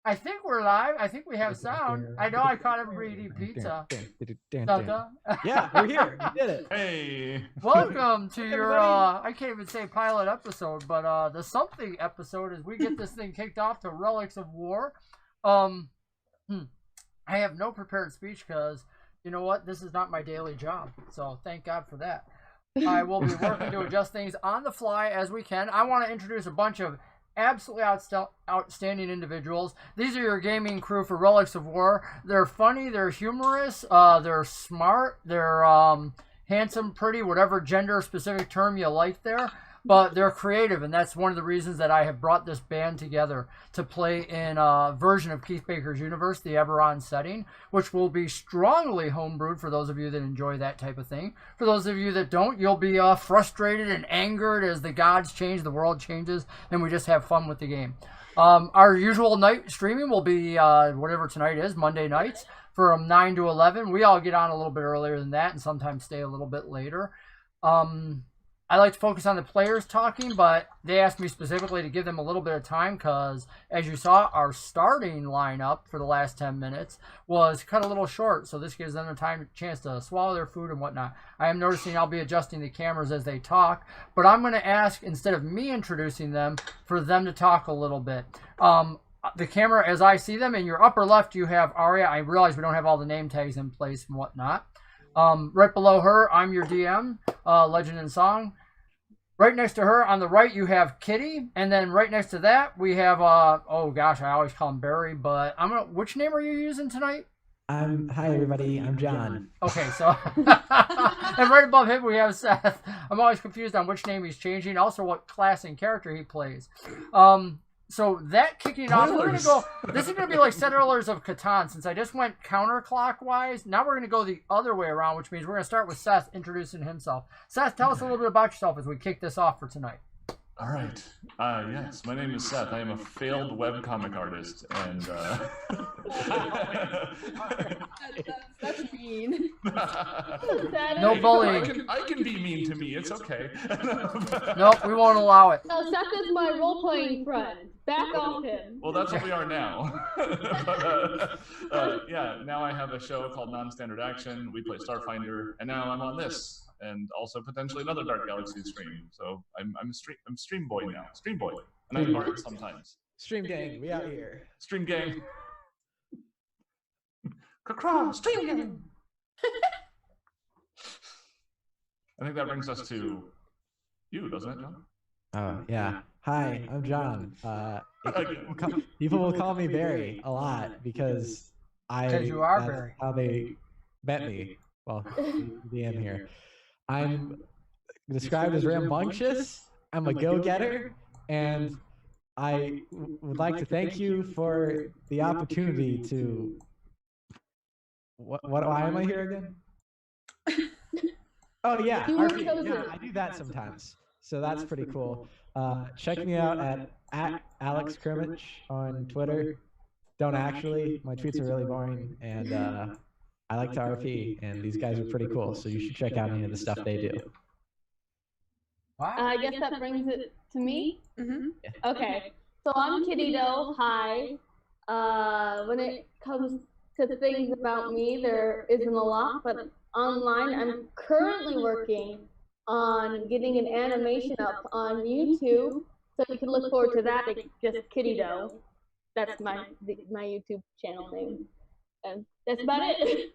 I think we're live. I think we have sound. I know I caught everybody eating pizza. Yeah, we're here. You did it. Hey. Welcome to your, I can't even say pilot episode, but the something episode as we get this thing kicked off to Relics of War. I have no prepared speech because, you know what, this is not my daily job. So thank God for that. I will be working to adjust things on the fly as we can. I want to introduce a bunch of absolutely outstanding individuals. These are your gaming crew for Relics of War. They're funny, they're humorous, they're smart, they're handsome, pretty, whatever gender specific term you like there, but they're creative, and that's one of the reasons that I have brought this band together to play in a version of Keith Baker's universe, the Eberron setting, which will be strongly homebrewed for those of you that enjoy that type of thing. For those of you that don't, you'll be frustrated and angered as the gods change, the world changes, and we just have fun with the game. Our usual night streaming will be whatever tonight is, Monday nights, from 9 to 11. We all get on a little bit earlier than that and sometimes stay a little bit later. I like to focus on the players talking, but they asked me specifically to give them a little bit of time because, as you saw, our starting lineup for the last 10 minutes was cut a little short, so this gives them a chance to swallow their food and whatnot. I am noticing I'll be adjusting the cameras as they talk, but I'm going to ask, instead of me introducing them, for them to talk a little bit. The camera, as I see them, in your upper left, you have Aria. I realize we don't have all the name tags in place and whatnot. Right below her, I'm your DM, Legend and Song. Right next to her, on the right, you have Kitty, and then right next to that, we have, oh gosh, I always call him Barry, but which name are you using tonight? Hi everybody, I'm John. Okay, so, and right above him, we have Seth. I'm always confused on which name he's changing, also what class and character he plays. So that kicking off, we're going to go, this is going to be like Settlers of Catan, since I just went counterclockwise. Now we're going to go the other way around, which means we're going to start with Seth introducing himself. Seth, tell us a little bit about yourself as we kick this off for tonight. All right. Yes, my name is Seth. I am a failed webcomic artist, and that's mean. No bullying. I can be mean to me. It's okay. Nope, we won't allow it. No, Seth is my role-playing friend. Back off him. Well, that's what we are now. Yeah, now I have a show called Non-Standard Action. We play Starfinder, and now I'm on this. And also potentially another Dark Galaxies stream. So I'm stream boy now. Stream boy. And I bard sometimes. Stream gang, we out here. Stream gang. Stream gang. I think that brings us to you, doesn't it, John? Oh yeah. Hi, I'm John. People will call me Barry a lot because you are Barry. How they met me. Well, DM here. I'm described as rambunctious, I'm a go-getter, and I would like to thank you for the opportunity to... Why am I here again? Oh yeah, RP. Yeah, I do that sometimes, so that's pretty cool. Check me out at Alex Crimmich on Twitter. Don't actually, my tweets are really boring, and I like to RP, and these guys are pretty cool, so you should check out any of the stuff they do. Wow. I guess that brings it to me. Yeah. Okay, so I'm Kitty Doe. Hi. When it comes to things about me, there isn't a lot, but online, I'm currently working on getting an animation up on YouTube, so you can look forward to that. It's just Kitty Doe. That's my YouTube channel name, and that's about it.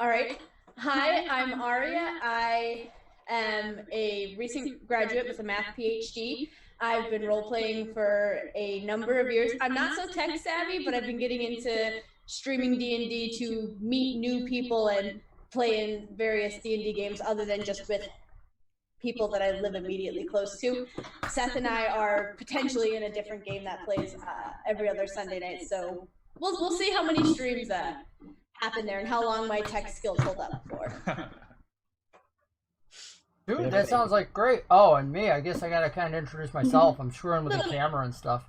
All right. Hi, I'm Aria. I am a recent graduate with a math PhD. I've been role-playing for a number of years. I'm not so tech-savvy, but I've been getting into streaming D&D to meet new people and play in various D&D games other than just with people that I live immediately close to. Seth and I are potentially in a different game that plays every other Sunday night, so we'll see how many streams happen there and how long my tech skills hold up for. Dude, that sounds like great. Oh, and me, I guess I gotta kind of introduce myself. I'm screwing with the camera and stuff.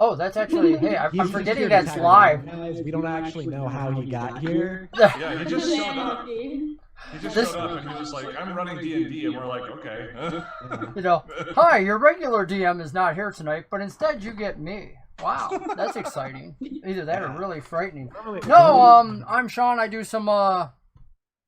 Oh, that's actually, hey, I'm forgetting that's live. We don't actually know how he got here. Yeah, he just showed up. He just showed up and he was like, I'm running D&D, and we're like, okay. You know, hi, your regular DM is not here tonight, but instead you get me. Wow, that's exciting. Either that or really frightening. No, I'm Sean. I do some,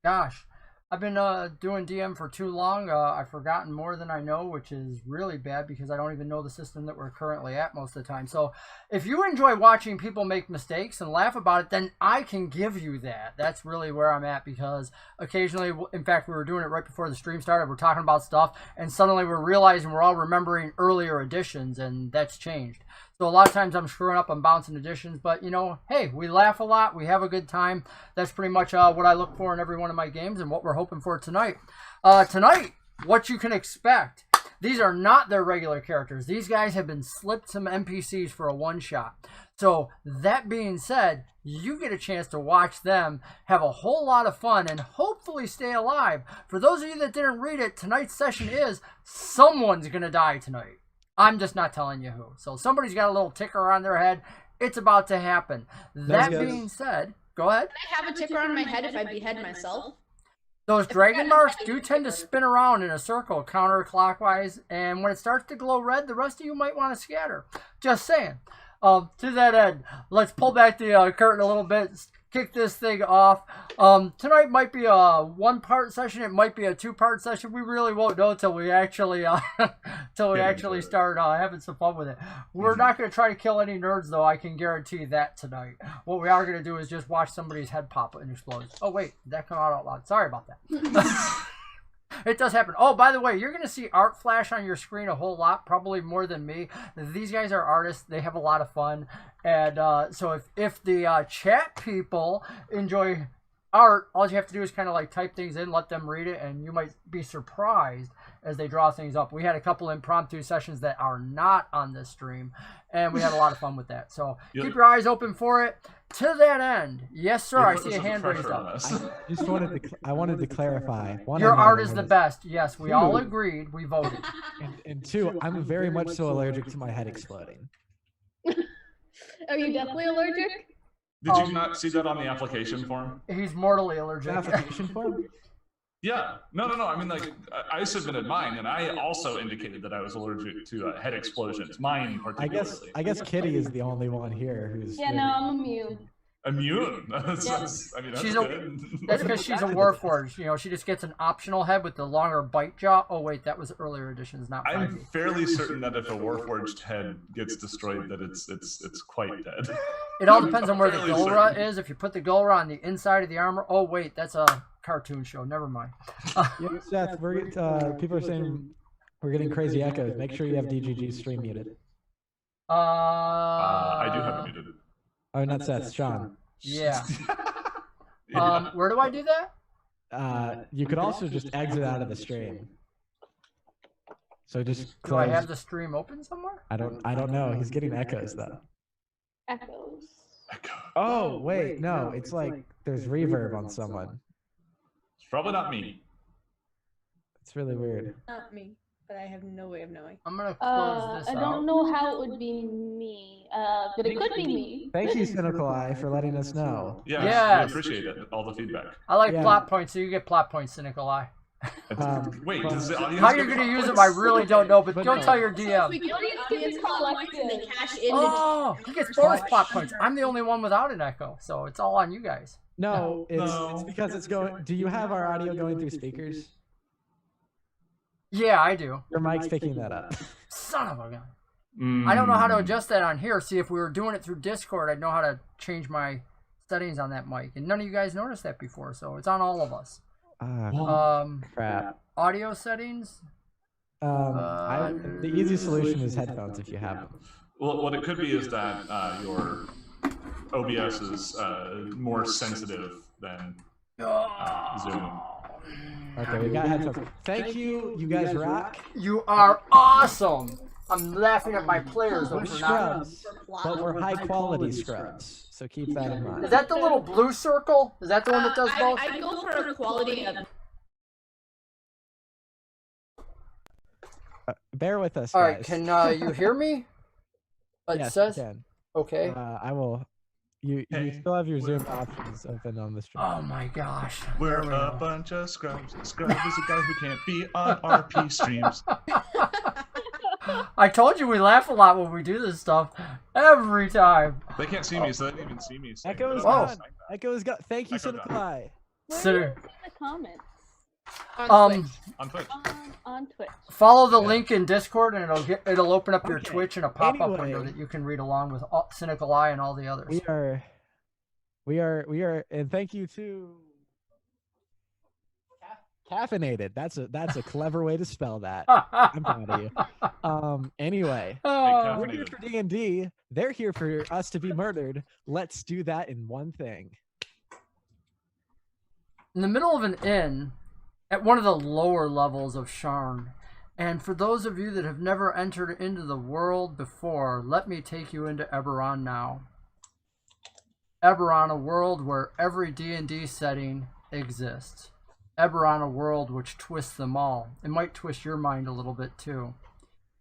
gosh, I've been doing DM for too long. I've forgotten more than I know, which is really bad because I don't even know the system that we're currently at most of the time. So if you enjoy watching people make mistakes and laugh about it, then I can give you that. That's really where I'm at, because occasionally, in fact, we were doing it right before the stream started. We're talking about stuff, and suddenly we're realizing we're all remembering earlier editions, and that's changed. So a lot of times I'm screwing up, I'm bouncing editions, but, you know, hey, we laugh a lot, we have a good time. That's pretty much what I look for in every one of my games and what we're hoping for tonight. Tonight, what you can expect. These are not their regular characters. These guys have been slipped some NPCs for a one-shot. So that being said, you get a chance to watch them have a whole lot of fun and hopefully stay alive. For those of you that didn't read it, tonight's session is someone's going to die tonight. I'm just not telling you who. So somebody's got a little ticker on their head. It's about to happen. That being said, go ahead. Can I have a ticker on my head if I behead myself? Those dragon marks do tend to spin around in a circle counterclockwise, and when it starts to glow red, the rest of you might want to scatter. Just saying. To that end, let's pull back the curtain a little bit, kick this thing off. Tonight might be a one-part session. It might be a two-part session. We really won't know until we actually start having some fun with it. We're not going to try to kill any nerds, though. I can guarantee that tonight. What we are going to do is just watch somebody's head pop and explode. Oh wait, that came out loud. Sorry about that. It does happen. Oh, by the way, you're going to see art flash on your screen a whole lot, probably more than me. These guys are artists. They have a lot of fun. And so if the chat people enjoy art, all you have to do is kind of like type things in, let them read it, and you might be surprised as they draw things up. We had a couple impromptu sessions that are not on this stream, and we had a lot of fun with that. So keep your eyes open for it. To that end, yes, sir, I see a hand raised up. I wanted to clarify. One, your art is the best. Yes, we all agreed. We voted. And two, I'm very much so allergic to my head exploding. Are you definitely allergic? Did you not see that on the application form? He's mortally allergic. Application form? Yeah. No. I mean, like, I submitted mine, and I also indicated that I was allergic to head explosions. Mine particularly. I guess Kitty is the only one here who's. Yeah, no, I'm immune. Immune? That's good. That's because she's a Warforged. You know, she just gets an optional head with the longer bite jaw. Oh, wait, that was earlier editions, not 5e. I'm fairly certain that if a Warforged head gets destroyed, that it's quite dead. It all depends on where the Gulra is. If you put the Gulra on the inside of the armor, oh, wait, that's a cartoon show. Never mind. Seth, people are saying we're getting crazy echoes. Make sure you have DGG stream muted. I do have it muted. Oh, not Seth, Sean. Yeah. Where do I do that? You could also just exit out of the stream. So just close. Do I have the stream open somewhere? I don't know. He's getting echoes though. Echoes. Oh wait, no. It's like there's reverb on someone. It's probably not me. It's really weird. Not me, but I have no way of knowing. I'm gonna close this I don't know how it would be me, but it could be me. Thank you, Cynical Eye, for letting us know. Yeah, Yes. we appreciate it. All the feedback. I like plot points, so you get plot points, Cynical Eye. Wait, does the audience How you're going to use them, I really don't know, but don't tell your DM. We get audience plot points and they cash in Oh, he gets bonus plot points. I'm the only one without an echo, so it's all on you guys. No, it's because it's going. Do you have our audio going through speakers? Yeah, I do. Your mic's picking that up. Son of a gun. I don't know how to adjust that on here. See, if we were doing it through Discord, I'd know how to change my settings on that mic. And none of you guys noticed that before, so it's on all of us. Crap. Audio settings? The easy solution is headphones if you have them. Well, what it could be is that your OBS is more sensitive than Zoom. Okay, we got headphones. Thank you. You guys rock. You are awesome. I'm laughing at my players. We're scrubs, but we're high quality scrubs. So keep that in mind. Is that the little blue circle? Is that the one that does both? I go for a quality of. Bear with us, All guys. right, can you hear me? It Yes, says? you can. Okay. I will. You still have your Zoom options open on the stream. Oh my gosh. We're a bunch of scrubs. Scrub is a guy who can't be on RP streams. I told you we laugh a lot when we do this stuff. Every time. They can't see me, so they didn't even see me. Echo's Oh. gone. Echo's gone. Thank you, Echo gone. Cinekai. Where So- is it in the comments? Um, On Twitch. On Twitch. follow the Yeah. link in Discord, and it'll open up your Okay. Twitch and a pop-up Anyway. window that you can read along with Cynical Eye and all the others. We are, and thank you to caffeinated. That's a clever way to spell that. I'm proud of you. Anyway, Oh. we're here for D&D. They're here for us to be murdered. Let's do that in one thing. In the middle of an inn, at one of the lower levels of Sharn, and for those of you that have never entered into the world before, let me take you into Eberron now. Eberron, a world where every D&D setting exists. Eberron, a world which twists them all. It might twist your mind a little bit too.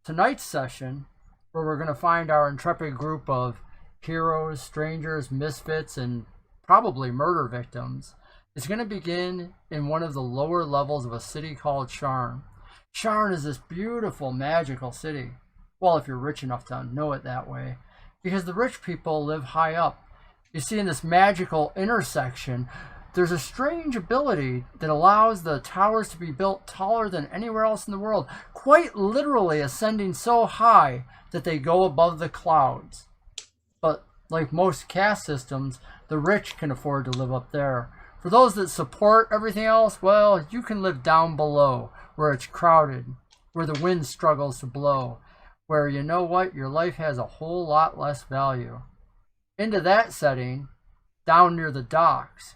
Tonight's session, where we're going to find our intrepid group of heroes, strangers, misfits, and probably murder victims, is going to begin in one of the lower levels of a city called Sharn. Sharn is this beautiful, magical city. Well, if you're rich enough to know it that way. Because the rich people live high up. You see, in this magical intersection, there's a strange ability that allows the towers to be built taller than anywhere else in the world, quite literally ascending so high that they go above the clouds. But like most caste systems, the rich can afford to live up there. For those that support everything else, well, you can live down below, where it's crowded, where the wind struggles to blow, where, you know what, your life has a whole lot less value. Into that setting, down near the docks,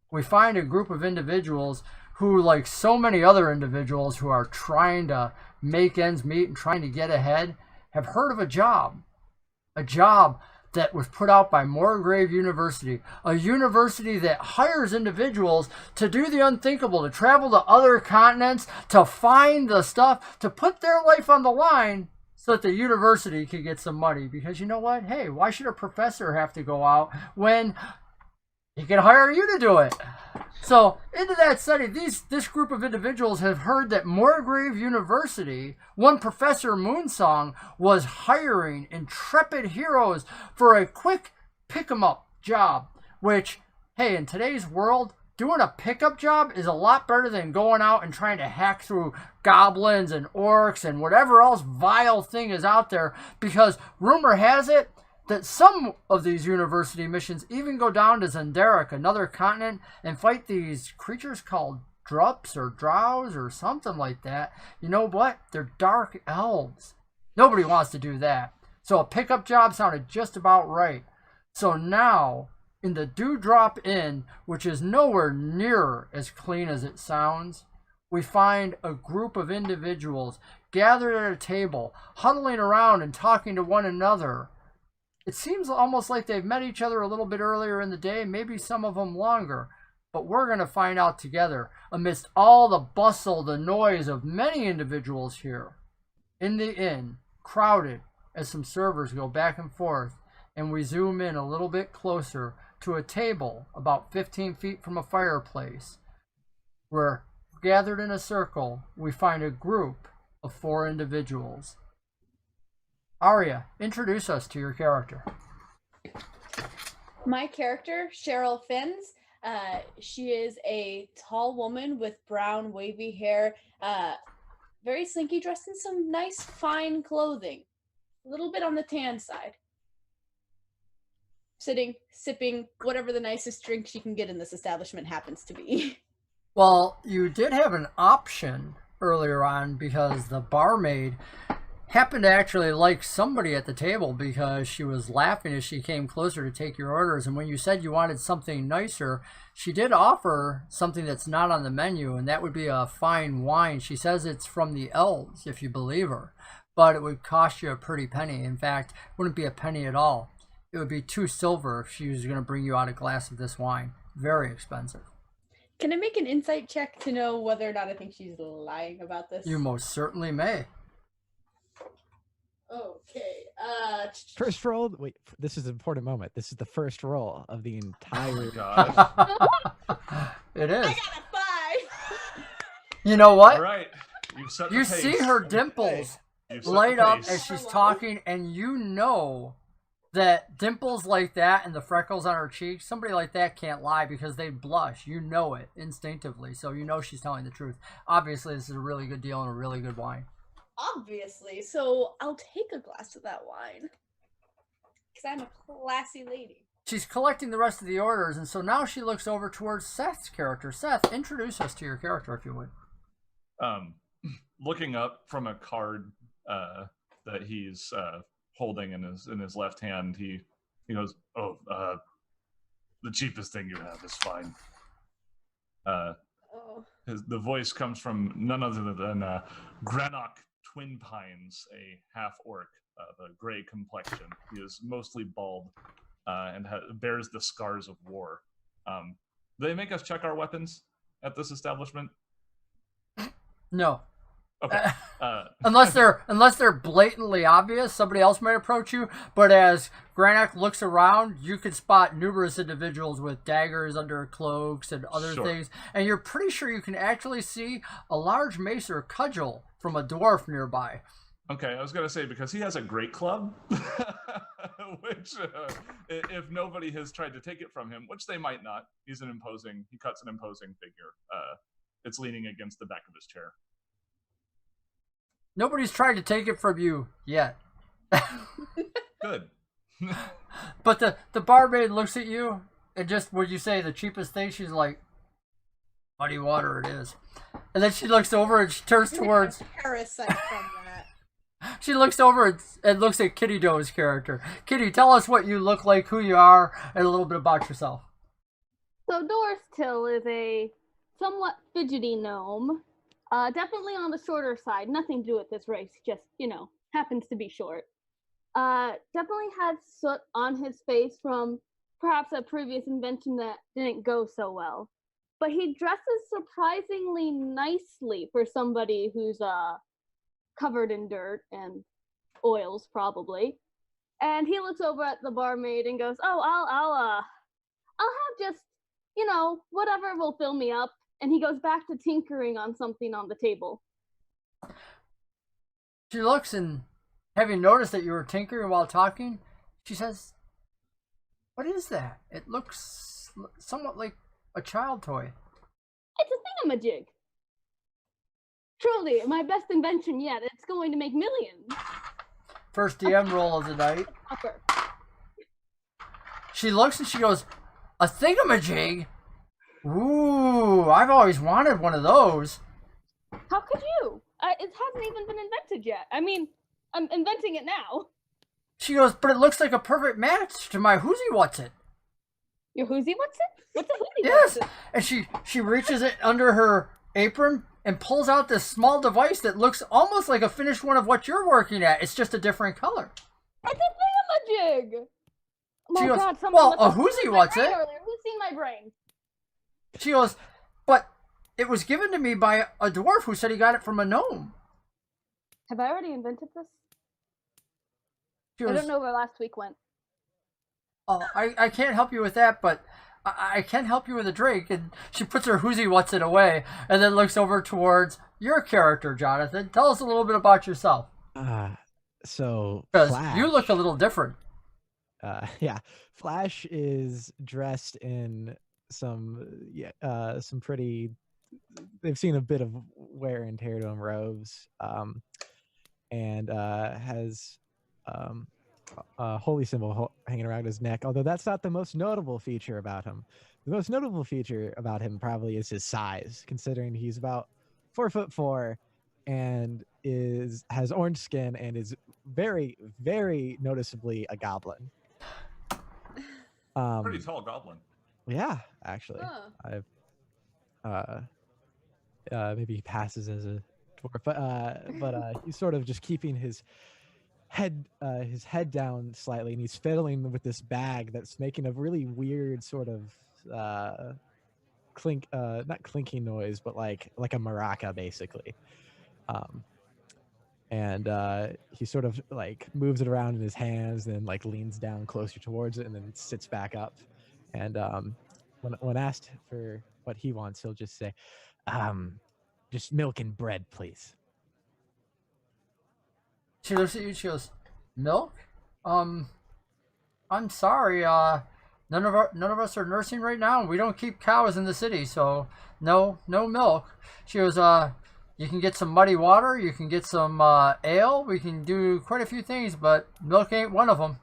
we find a group of individuals who, like so many other individuals who are trying to make ends meet and trying to get ahead, have heard of a job that was put out by Moorgrave University, a university that hires individuals to do the unthinkable, to travel to other continents, to find the stuff, to put their life on the line so that the university can get some money. Because you know what? Hey, why should a professor have to go out when he can hire you to do it? So into that setting, this group of individuals have heard that Moorgrave University, one Professor Moonsong, was hiring intrepid heroes for a quick pick-em-up job, which, hey, in today's world, doing a pickup job is a lot better than going out and trying to hack through goblins and orcs and whatever else vile thing is out there, because rumor has it that some of these university missions even go down to Zendarek, another continent, and fight these creatures called drups or drows or something like that. You know what? They're dark elves. Nobody wants to do that. So a pickup job sounded just about right. So now, in the Dewdrop Inn, which is nowhere near as clean as it sounds, we find a group of individuals gathered at a table, huddling around and talking to one another. It seems almost like they've met each other a little bit earlier in the day, maybe some of them longer. But we're going to find out together, amidst all the bustle, the noise of many individuals here. In the inn, crowded, as some servers go back and forth, and we zoom in a little bit closer to a table about 15 feet from a fireplace, where, gathered in a circle, we find a group of 4 individuals. Arya, introduce us to your character. My character, Cheryl Finns. She is a tall woman with brown wavy hair, very slinky, dressed in some nice fine clothing. A little bit on the tan side. Sitting, sipping whatever the nicest drink she can get in this establishment happens to be. Well, you did have an option earlier on, because the barmaid happened to actually like somebody at the table, because she was laughing as she came closer to take your orders. And when you said you wanted something nicer, she did offer something that's not on the menu, and that would be a fine wine. She says it's from the elves, if you believe her, but it would cost you a pretty penny. In fact, it wouldn't be a penny at all. It would be 2 silver if she was going to bring you out a glass of this wine. Very expensive. Can I make an insight check to know whether or not I think she's lying about this? You most certainly may. Okay. First roll. Wait, this is an important moment. This is the first roll of the entire. Gosh. It is. I got a 5. You know what? All right. You've set the You pace. see her dimples light up as she's talking, and you know that dimples like that and the freckles on her cheeks, somebody like that can't lie because they blush. You know it instinctively, so you know she's telling the truth. Obviously, this is a really good deal and a really good wine. Obviously, so I'll take a glass of that wine. Because I'm a classy lady. She's collecting the rest of the orders, and so now she looks over towards Seth's character. Seth, introduce us to your character, if you would. Looking up from a card that he's holding in his left hand, he goes, "Oh, the cheapest thing you have is fine." The voice comes from none other than Grannok Twinpines, a half-orc of a gray complexion. He is mostly bald and bears the scars of war. Do they make us check our weapons at this establishment? No. Okay. Unless they're blatantly obvious, somebody else might approach you. But as Grannok looks around, you can spot numerous individuals with daggers under cloaks and other things, and you're pretty sure you can actually see a large mace or cudgel from a dwarf nearby. Okay, I was gonna say because he has a great club, which if nobody has tried to take it from him, which they might not, he cuts an imposing figure. It's leaning against the back of his chair. Nobody's tried to take it from you yet. Good. But the barmaid looks at you, and just when you say the cheapest thing, she's like, muddy water it is. And then she looks over and she turns towards... Parasite from that. She looks over and looks at Kitty Doe's character. Kitty, tell us what you look like, who you are, and a little bit about yourself. So Doris Till is a somewhat fidgety gnome. Definitely on the shorter side. Nothing to do with this race. Just, happens to be short. Definitely has soot on his face from perhaps a previous invention that didn't go so well. But he dresses surprisingly nicely for somebody who's covered in dirt and oils, probably. And he looks over at the barmaid and goes, "Oh, I'll have just, whatever will fill me up." And he goes back to tinkering on something on the table. She looks, and having noticed that you were tinkering while talking, she says, "What is that? It looks somewhat like a child toy." "It's a thingamajig. Truly, my best invention yet. It's going to make millions." First DM roll of the night. She looks and she goes, "A thingamajig? Ooh, I've always wanted one of those." "How could you? It hasn't even been invented yet. I mean, I'm inventing it now." She goes, "But it looks like a perfect match to my Whoozy What's It." "Your Whoozy What's It? What's a Whoozy Yes, What's It?" and she reaches it under her apron and pulls out this small device that looks almost like a finished one of what you're working at. It's just a different color. "It's a thingamajig!" "Oh my She goes, God, someone "Well, must a have Whoozy seen my What's brain It?" earlier. Who's seen my brain? She goes, "But it was given to me by a dwarf who said he got it from a gnome." Have I already invented this? She goes, I don't know where last week went. "Oh, I can't help you with that, but I can help you with a drink." And she puts her Whoozy What's It away and then looks over towards your character, Jonathan. Tell us a little bit about yourself. So Because Flash, you look a little different. Flash is dressed in some pretty. They've seen a bit of wear and tear to him robes, and has a holy symbol hanging around his neck. Although that's not the most notable feature about him. The most notable feature about him probably is his size, considering he's about 4'4" and has orange skin and is very, very noticeably a goblin. Pretty tall goblin. Yeah, actually. Huh. Maybe he passes as a dwarf, but he's sort of just keeping his head down slightly, and he's fiddling with this bag that's making a really weird sort of not clinking noise, but like a maraca basically. And he sort of like moves it around in his hands, then like leans down closer towards it, and then sits back up. And when asked for what he wants, he'll just say, "Just milk and bread, please." She looks at you. She goes, "Milk? I'm sorry. None of us are nursing right now. We don't keep cows in the city, so no milk." She goes, "You can get some muddy water. You can get some ale. We can do quite a few things, but milk ain't one of them."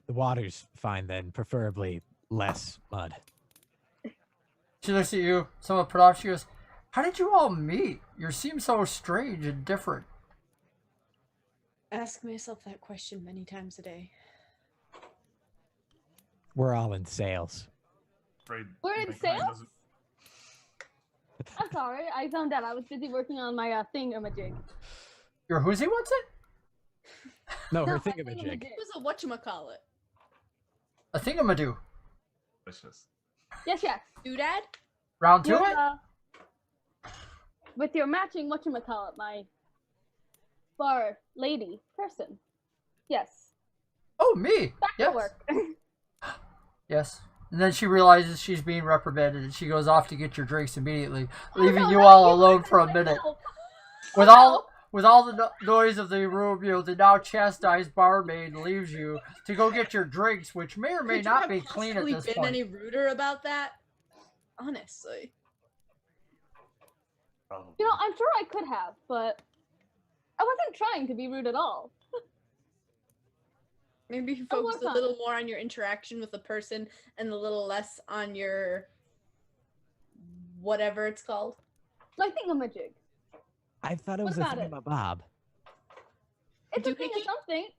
The water's fine then, preferably less mud. She looks at you, somewhat put off. She goes, "How did you all meet? You seem so strange and different." Ask myself that question many times a day. We're all in sales. We're in sales? I'm sorry, I found out I was busy working on my thingamajig. Your who's-he, what's it? No, her thingamajig. It was a whatchamacallit. A thingamadoo. Delicious. Yes. Doodad? Round to it? With your matching whatchamacallit, my bar lady person. Yes. Oh, me. Back yes. to work. Yes. And then she realizes she's being reprimanded and she goes off to get your drinks immediately, leaving you all alone for a minute. With all the noise of the room, the now chastised barmaid leaves you to go get your drinks, which may or may not be clean at this point. Been any ruder about that? Honestly. I'm sure I could have, but I wasn't trying to be rude at all. Maybe if you focus a little more on your interaction with the person and a little less on your whatever it's called. My thingamajig. I thought it was a thingamabob. It's a thing of something.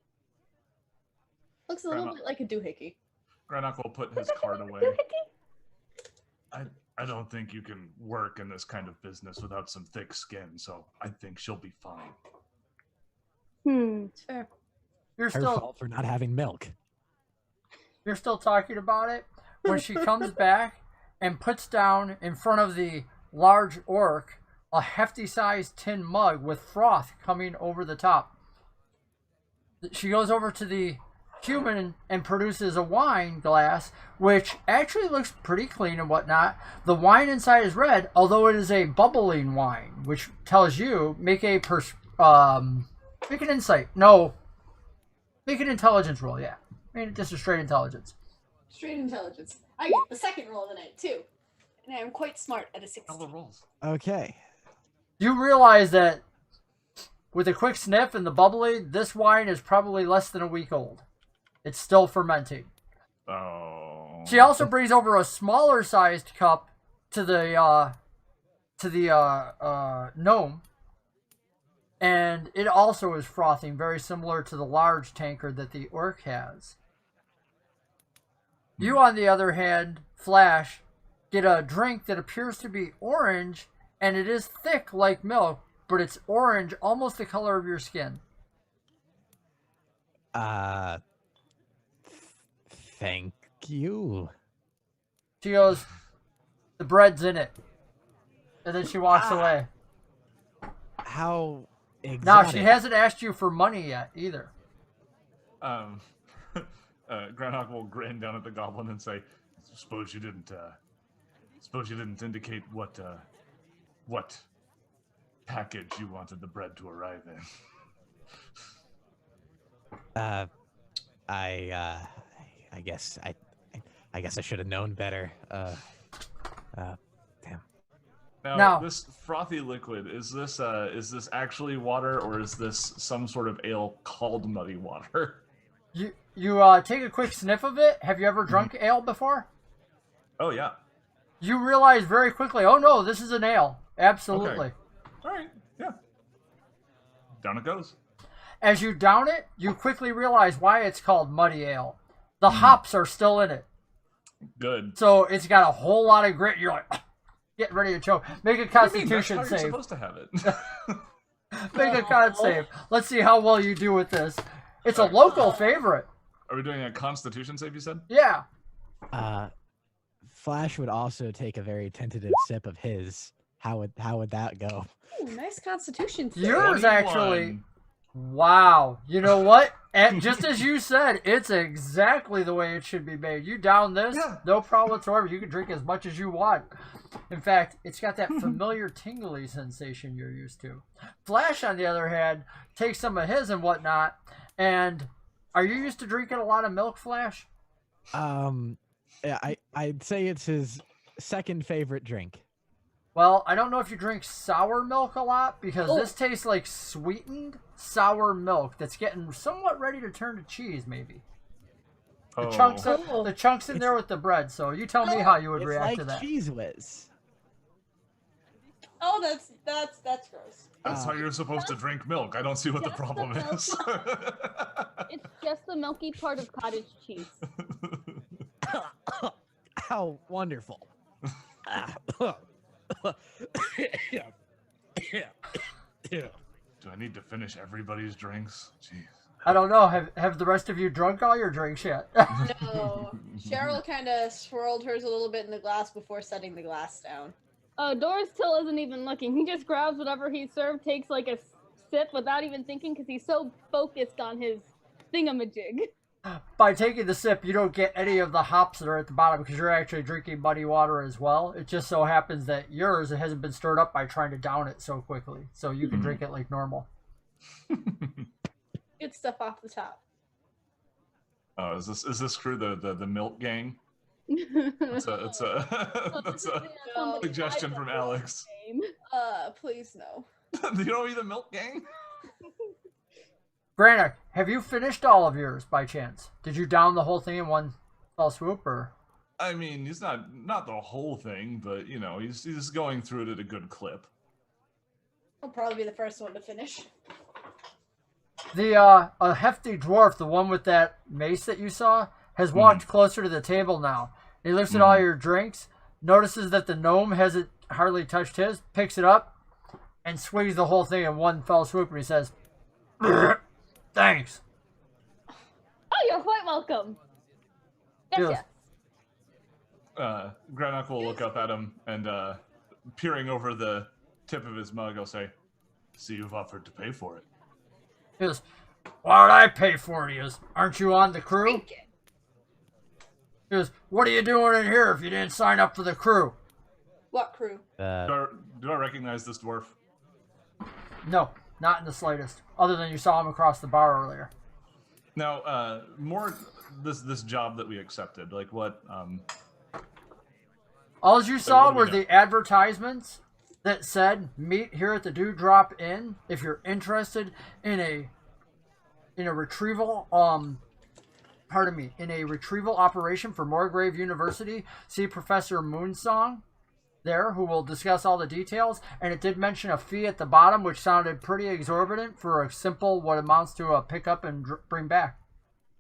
Looks a little bit like a doohickey. Grannok will put his card away. I don't think you can work in this kind of business without some thick skin, so I think she'll be fine. Fair. You're Her still fault for not having milk. You're still talking about it when she comes back and puts down in front of the large orc a hefty-sized tin mug with froth coming over the top. She goes over to the human and produces a wine glass, which actually looks pretty clean and whatnot. The wine inside is red, although it is a bubbling wine, which tells you make an insight. No, make an intelligence roll. Yeah, just a straight intelligence. Straight intelligence. I get the second roll of the night too, and I am quite smart at a 16. All the rolls. Okay. You realize that with a quick sniff and the bubbly, this wine is probably less than a week old. It's still fermenting. Oh. She also brings over a smaller sized cup to the gnome, and it also is frothing, very similar to the large tankard that the orc has. You, on the other hand, Flash, get a drink that appears to be orange, and it is thick like milk, but it's orange, almost the color of your skin. Thank you. She goes, "The bread's in it." And then she walks away. How exotic. Now, she hasn't asked you for money yet, either. Grannok will grin down at the goblin and say, Suppose you didn't indicate what package you wanted the bread to arrive in." I guess I should have known better. Damn. Now, this frothy liquid, is this actually water, or is this some sort of ale called muddy water? You take a quick sniff of it. Have you ever drunk ale before? Oh, yeah. You realize very quickly, oh no, this is an ale. Absolutely. Okay. All right, yeah. Down it goes. As you down it, you quickly realize why it's called muddy ale. The hops are still in it. Good. So it's got a whole lot of grit. You're like, getting ready to choke. Make a Constitution That's how save. you're supposed to have it. Make a con save. Let's see how well you do with this. It's a local favorite. Are we doing a Constitution save, you said? Yeah. Flash would also take a very tentative sip of his. How would that go? Ooh, nice Constitution save. Yours 21. actually. Wow. You know what? And just as you said, it's exactly the way it should be made. You down this, no problem whatsoever. You can drink as much as you want. In fact, it's got that familiar tingly sensation you're used to. Flash, on the other hand, takes some of his and whatnot. And are you used to drinking a lot of milk, Flash? Yeah, I'd say it's his second favorite drink. Well, I don't know if you drink sour milk a lot, because this tastes like sweetened sour milk that's getting somewhat ready to turn to cheese, maybe. The chunks in there with the bread. So you tell me how you would react to that. It's like Cheese Whiz. Oh, that's gross. That's how you're supposed to drink milk. I don't see what the problem is. It's just the milky part of cottage cheese. How wonderful. Do I need to finish everybody's drinks? Jeez. I don't know. Have the rest of you drunk all your drinks yet? No. Cheryl kind of swirled hers a little bit in the glass before setting the glass down. Doris still isn't even looking. He just grabs whatever he's served, takes like a sip without even thinking because he's so focused on his thingamajig. By taking the sip, you don't get any of the hops that are at the bottom because you're actually drinking muddy water as well. It just so happens that yours hasn't been stirred up by trying to down it so quickly. So you can drink it like normal. Good stuff off the top. Oh, is this crew the milk gang? It's a suggestion from Alex. Please no. You don't eat the milk gang? Grannok, have you finished all of yours by chance? Did you down the whole thing in one fell swoop, or? I mean, he's not the whole thing, but you know, he's going through it at a good clip. I'll probably be the first one to finish. A hefty dwarf, the one with that mace that you saw, has walked closer to the table now. He looks at all your drinks, notices that the gnome hasn't hardly touched his, picks it up, and swigs the whole thing in one fell swoop, and he says, "Thanks." Oh, you're quite welcome. Yes. Grannok will look up at him and, peering over the tip of his mug, I'll say, "See, you've offered to pay for it." He goes, "Why would I pay for it?" He goes, "Aren't you on the crew?" He goes, "What are you doing in here if you didn't sign up for the crew?" What crew? Do I recognize this dwarf? No, not in the slightest. Other than you saw him across the bar earlier. Now, more this job that we accepted, like what? All you saw were the advertisements that said, "Meet here at the Dewdrop Inn if you're interested in a retrieval in a retrieval operation for Morgrave University. See Professor Moonsong there, who will discuss all the details." And it did mention a fee at the bottom, which sounded pretty exorbitant for a simple, what amounts to a pick up and bring back.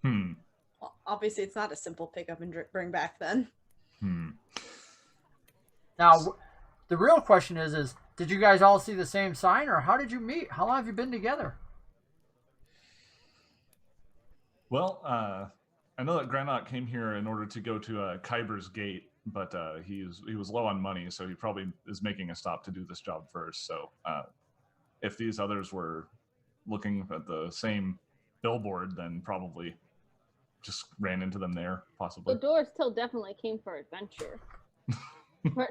Well, obviously, it's not a simple pick up and bring back then. Now, the real question is did you guys all see the same sign, or how did you meet? How long have you been together? Well, I know that Grannok came here in order to go to Kyber's Gate, but he was low on money, so he probably is making a stop to do this job first. So if these others were looking at the same billboard, then probably just ran into them there, possibly. The Doris still definitely came for adventure.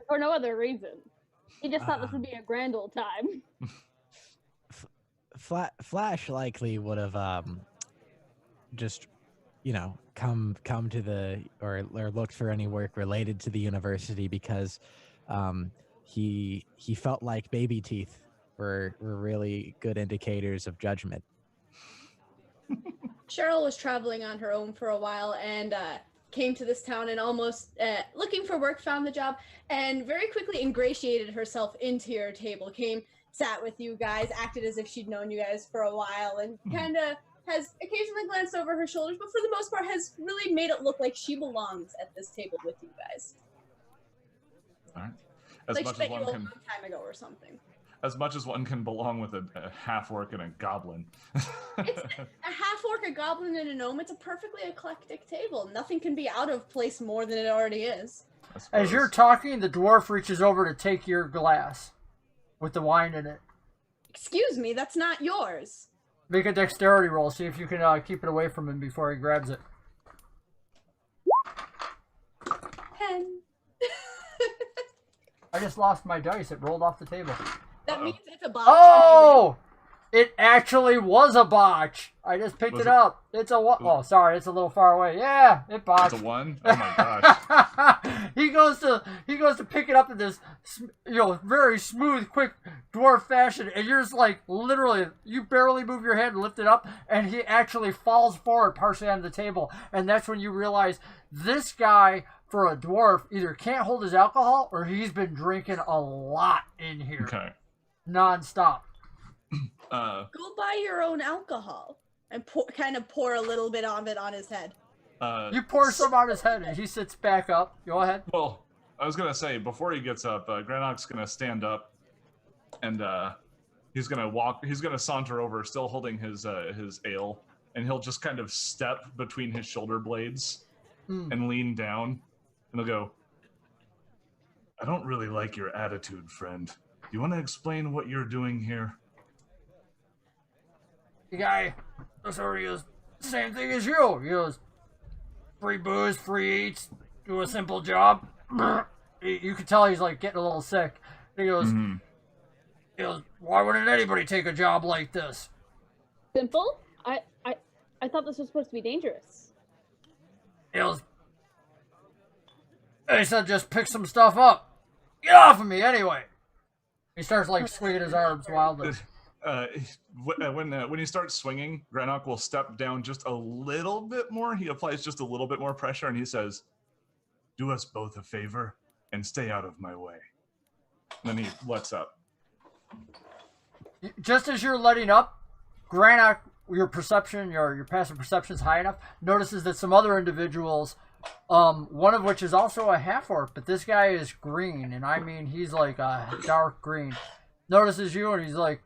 for no other reason. He just thought this would be a grand old time. Flash likely would have just, come to the or looked for any work related to the university because he felt like baby teeth were really good indicators of judgment. Cheryl was traveling on her own for a while and came to this town and almost looking for work, found the job, and very quickly ingratiated herself into your table. Came, sat with you guys, acted as if she'd known you guys for a while, and kind of has occasionally glanced over her shoulders, but for the most part has really made it look like she belongs at this table with you guys. All right. As like much she met as one you a can, long time ago or something. as much as one can belong with a half-orc and a goblin. It's a half-orc, a goblin, and a gnome. It's a perfectly eclectic table. Nothing can be out of place more than it already is. As you're talking, the dwarf reaches over to take your glass with the wine in it. Excuse me, that's not yours. Make a dexterity roll. See if you can keep it away from him before he grabs it. 10. I just lost my dice. It rolled off the table. That means it's a botch. Oh! It actually was a botch. I just picked it up. It's a one. Oh, sorry, it's a little far away. Yeah, it botched. It's a 1? Oh my gosh. he goes to pick it up in this, very smooth, quick dwarf fashion, and you're just like literally, you barely move your head and lift it up, and he actually falls forward partially onto the table, and that's when you realize this guy, for a dwarf, either can't hold his alcohol or he's been drinking a lot in here, non-stop. Go buy your own alcohol and kind of pour a little bit of it on his head. You pour some on his head and he sits back up. Go ahead. Well, I was going to say, before he gets up, Grannok's going to stand up and he's going to saunter over, still holding his ale, and he'll just kind of step between his shoulder blades and lean down, and he'll go, "I don't really like your attitude, friend. Do you want to explain what you're doing here?" The guy looks over, he goes, "Same thing as you." He goes, "Free booze, free eats, do a simple job." You can tell he's like getting a little sick. He goes, "Why wouldn't anybody take a job like this?" Simple? I thought this was supposed to be dangerous. He goes, "They said just pick some stuff up. Get off of me anyway." He starts like swinging his arms wildly. When he starts swinging, Grannok will step down just a little bit more. He applies just a little bit more pressure, and he says, "Do us both a favor and stay out of my way." And then he lets up. Just as you're letting up, Grannok, your perception, your passive perception is high enough, notices that some other individuals, one of which is also a half-orc, but this guy is green, and I mean he's like a dark green, notices you, and he's like,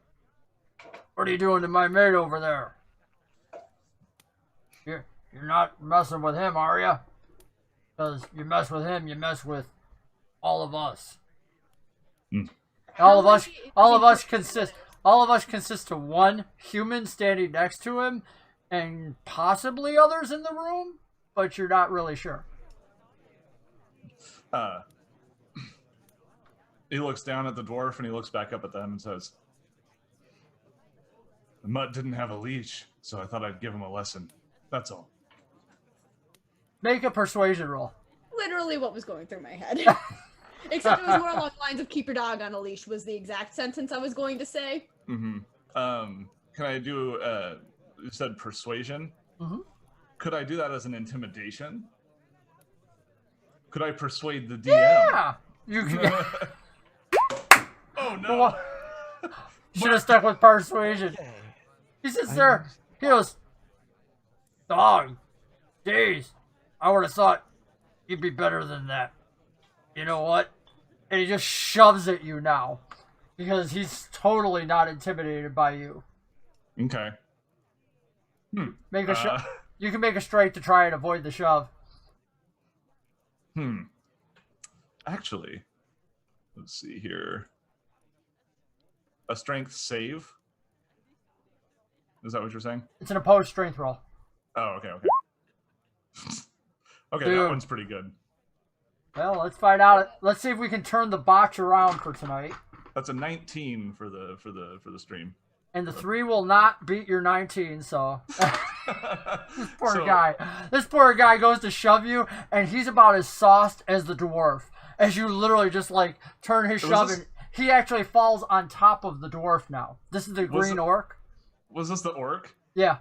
"What are you doing to my mate over there? You're not messing with him, are you? Because you mess with him, you mess with all of us. All of us consist of one human standing next to him, and possibly others in the room, but you're not really sure." He looks down at the dwarf and he looks back up at them and says, "The mutt didn't have a leash, so I thought I'd give him a lesson. That's all." Make a persuasion roll. Literally what was going through my head. Except it was more along the lines of "keep your dog on a leash" was the exact sentence I was going to say. Can I do, you said persuasion? Could I do that as an intimidation? Could I persuade the DM? Yeah! You can. Oh no! Should have stuck with persuasion. He sits there. He goes, "Dog, jeez, I would have thought you'd be better than that. You know what?" And he just shoves at you now, because he's totally not intimidated by you. Okay. Make a You can make a straight to try and avoid the shove. Actually, let's see here. A strength save? Is that what you're saying? It's an opposed strength roll. Oh, okay. Okay, Dude. That one's pretty good. Well, let's find out. Let's see if we can turn the botch around for tonight. That's a 19 for the stream. And the 3 will not beat your 19, so... This poor guy goes to shove you, and he's about as sauced as the dwarf. As you literally just, like, turn his shove, and he actually falls on top of the dwarf now. This is the green orc. Was this the orc? Yeah.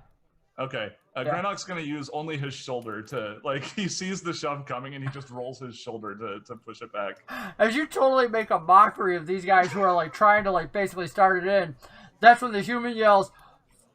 Okay. Grannok's going to use only his shoulder to, like, he sees the shove coming, and he just rolls his shoulder to push it back. As you totally make a mockery of these guys who are, like, trying to, like, basically start it in, that's when the human yells,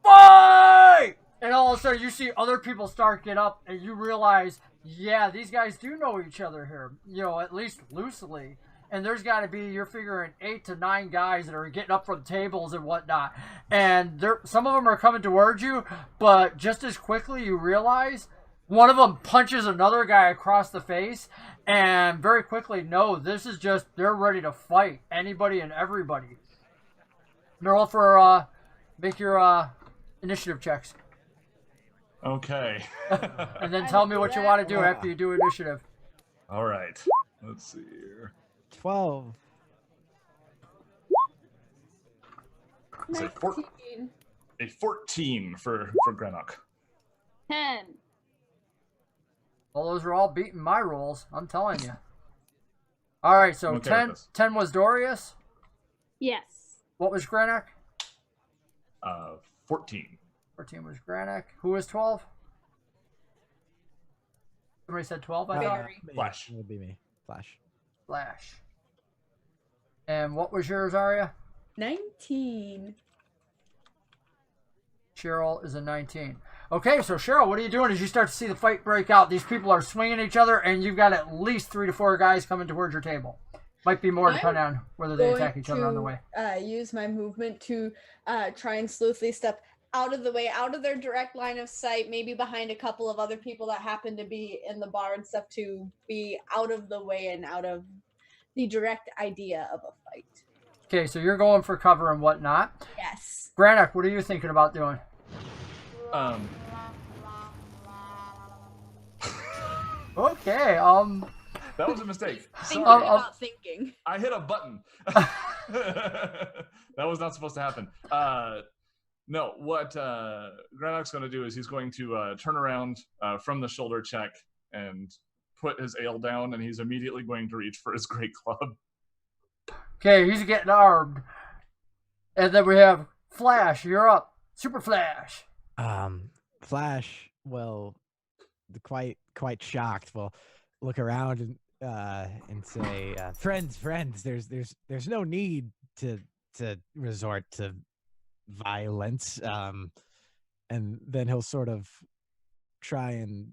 "Fight!" And all of a sudden you see other people start get up, and you realize, yeah, these guys do know each other here, at least loosely. And there's got to be, you're figuring 8 to 9 guys that are getting up from tables and whatnot. And some of them are coming towards you, but just as quickly you realize one of them punches another guy across the face, and very quickly, no, this is just, they're ready to fight anybody and everybody. Roll for, make your Initiative checks. Okay. And then tell me what you want to do after you do initiative. All right. Let's see here. 12. Say a 14 for Grannok. 10. Well, those are all beating my rolls. I'm telling you. All right, so Okay 10 was Doris. Yes. What was Grannok? 14. 14 was Grannok. Who was 12? Somebody said 12, I thought. Flash. It would be me. Flash. Flash. And what was yours, Arya? 19. Cheryl is a 19. Okay, so Cheryl, what are you doing as you start to see the fight break out? These people are swinging each other, and you've got at least 3 to 4 guys coming towards your table. Might be more depending on whether they attack each other on the way. Use my movement to try and slowly step out of the way, out of their direct line of sight, maybe behind a couple of other people that happen to be in the bar and stuff, to be out of the way and out of the direct idea of a fight. Okay, so you're going for cover and whatnot. Yes. Grannok, what are you thinking about doing? Okay, That was a mistake. Thinking Sorry. about thinking. I hit a button. That was not supposed to happen. No, what Grannok's going to do is he's going to turn around from the shoulder check and put his ale down, and he's immediately going to reach for his great club. Okay, he's getting armed. And then we have Flash, you're up. Super Flash. Flash, well, quite shocked, will look around and say, friends, there's no need to resort to violence. And then he'll sort of try and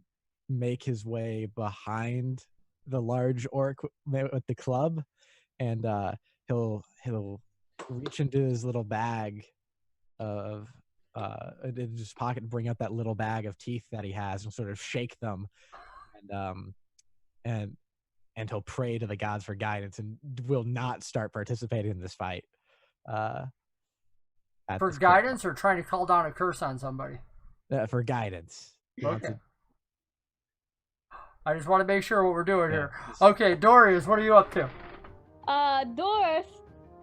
make his way behind the large orc with the club, and he'll reach into his little bag of in his pocket and bring out that little bag of teeth that he has and sort of shake them, and he'll pray to the gods for guidance and will not start participating in this fight. For guidance or trying to call down a curse on somebody? For guidance. Okay. I just want to make sure what we're doing here. Okay, Doris, what are you up to? Doris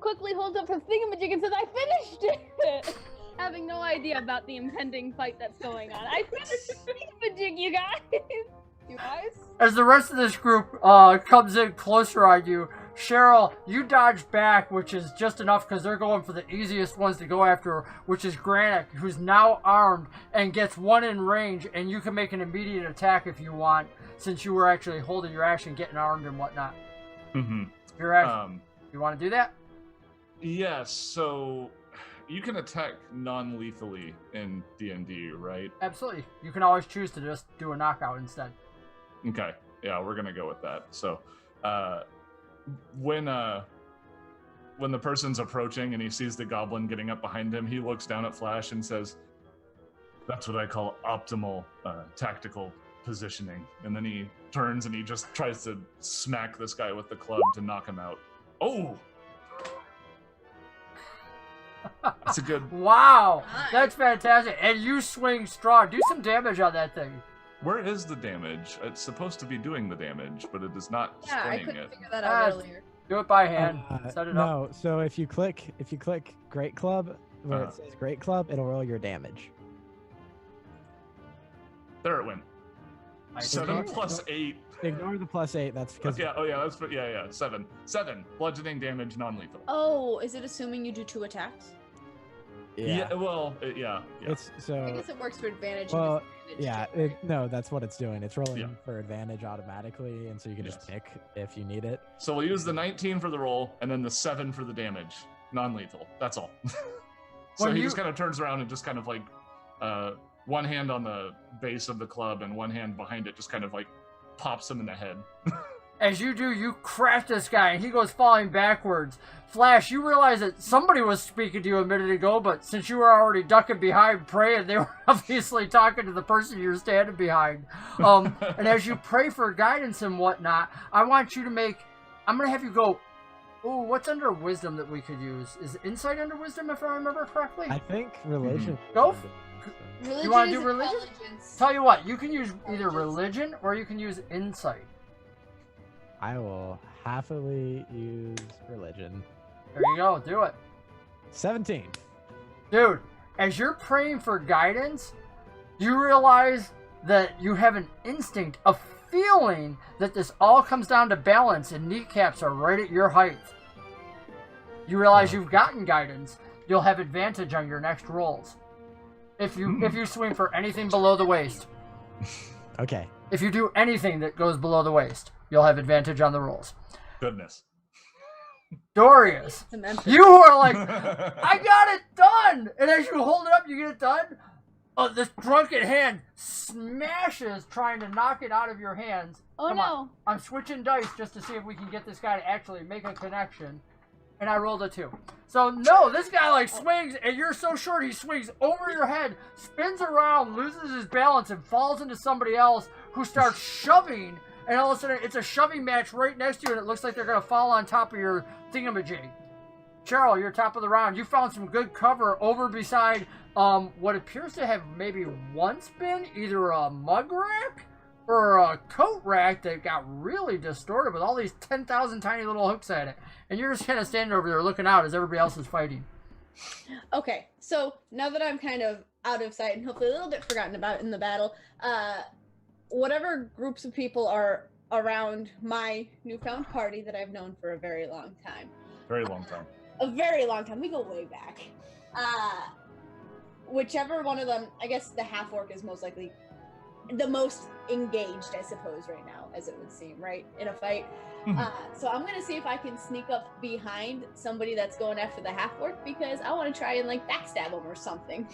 quickly holds up her thingamajig and says, I finished it! Having no idea about the impending fight that's going on. I finished the thingamajig, you guys! You guys? As the rest of this group comes in closer on you, Cheryl, you dodge back, which is just enough because they're going for the easiest ones to go after, which is Grannok, who's now armed and gets one in range, and you can make an immediate attack if you want, since you were actually holding your action, getting armed and whatnot. Mm-hmm. Your action. You want to do that? Yes, so you can attack non-lethally in D&D, right? Absolutely. You can always choose to just do a knockout instead. Okay, yeah, we're gonna go with that. So, when the person's approaching and he sees the goblin getting up behind him, he looks down at Flash and says, "That's what I call optimal tactical positioning." And then he turns and he just tries to smack this guy with the club to knock him out. Oh! That's a good... Wow! That's fantastic. And you swing strong. Do some damage on that thing. Where is the damage? It's supposed to be doing the damage, but it is not Yeah, I spraying couldn't it. figure that out earlier. Do it by hand. Set it up. No, so if you click Great Club, where it says Great Club, it'll roll your damage. There it went. 7 plus 8. Ignore the +8. That's because. Yeah. 7 bludgeoning damage, non-lethal. Oh, is it assuming you do 2 attacks? Yeah. Well, yeah. It's so. I guess it works for advantage. Well, and disadvantage yeah. too. No, that's what it's doing. It's rolling for advantage automatically, and so you can just pick if you need it. So we'll use the 19 for the roll, and then the 7 for the damage, non-lethal. That's all. So he just kind of turns around and just kind of like, one hand on the base of the club and one hand behind it, just kind of like pops him in the head. As you do, you crash this guy, and he goes falling backwards. Flash, you realize that somebody was speaking to you a minute ago, but since you were already ducking behind praying, they were obviously talking to the person you're standing behind. And as you pray for guidance and whatnot, I want you to make... I'm going to have you go... Ooh, what's under wisdom that we could use? Is insight under wisdom, if I remember correctly? I think religion. Religion You want to is do religion? intelligence. Tell you what, you can use either religion or you can use insight. I will happily use religion. There you go, do it. 17. Dude, as you're praying for guidance, you realize that you have an instinct, a feeling that this all comes down to balance and kneecaps are right at your height. You realize you've gotten guidance. You'll have advantage on your next rolls. If you swing for anything below the waist. Okay. If you do anything that goes below the waist, you'll have advantage on the rolls. Goodness. Dorius, you are like, I got it done! And as you hold it up, you get it done. This drunken hand smashes trying to knock it out of your hands. Oh Come no. on. I'm switching dice just to see if we can get this guy to actually make a connection. And I rolled a 2. So no, this guy like swings, and you're so short he swings over your head, spins around, loses his balance, and falls into somebody else who starts shoving. And all of a sudden, it's a shoving match right next to you, and it looks like they're going to fall on top of your thingamajig. Cheryl, you're top of the round. You found some good cover over beside what appears to have maybe once been either a mug rack or a coat rack that got really distorted with all these 10,000 tiny little hooks at it. And you're just kind of standing over there looking out as everybody else is fighting. Okay, so now that I'm kind of out of sight and hopefully a little bit forgotten about in the battle, whatever groups of people are around my newfound party that I've known for a very long time. Very long time. A very long time. We go way back. Whichever one of them, I guess the half-orc is most likely the most engaged, I suppose, right now, as it would seem, right? In a fight. So I'm going to see if I can sneak up behind somebody that's going after the half-orc because I want to try and, like, backstab him or something.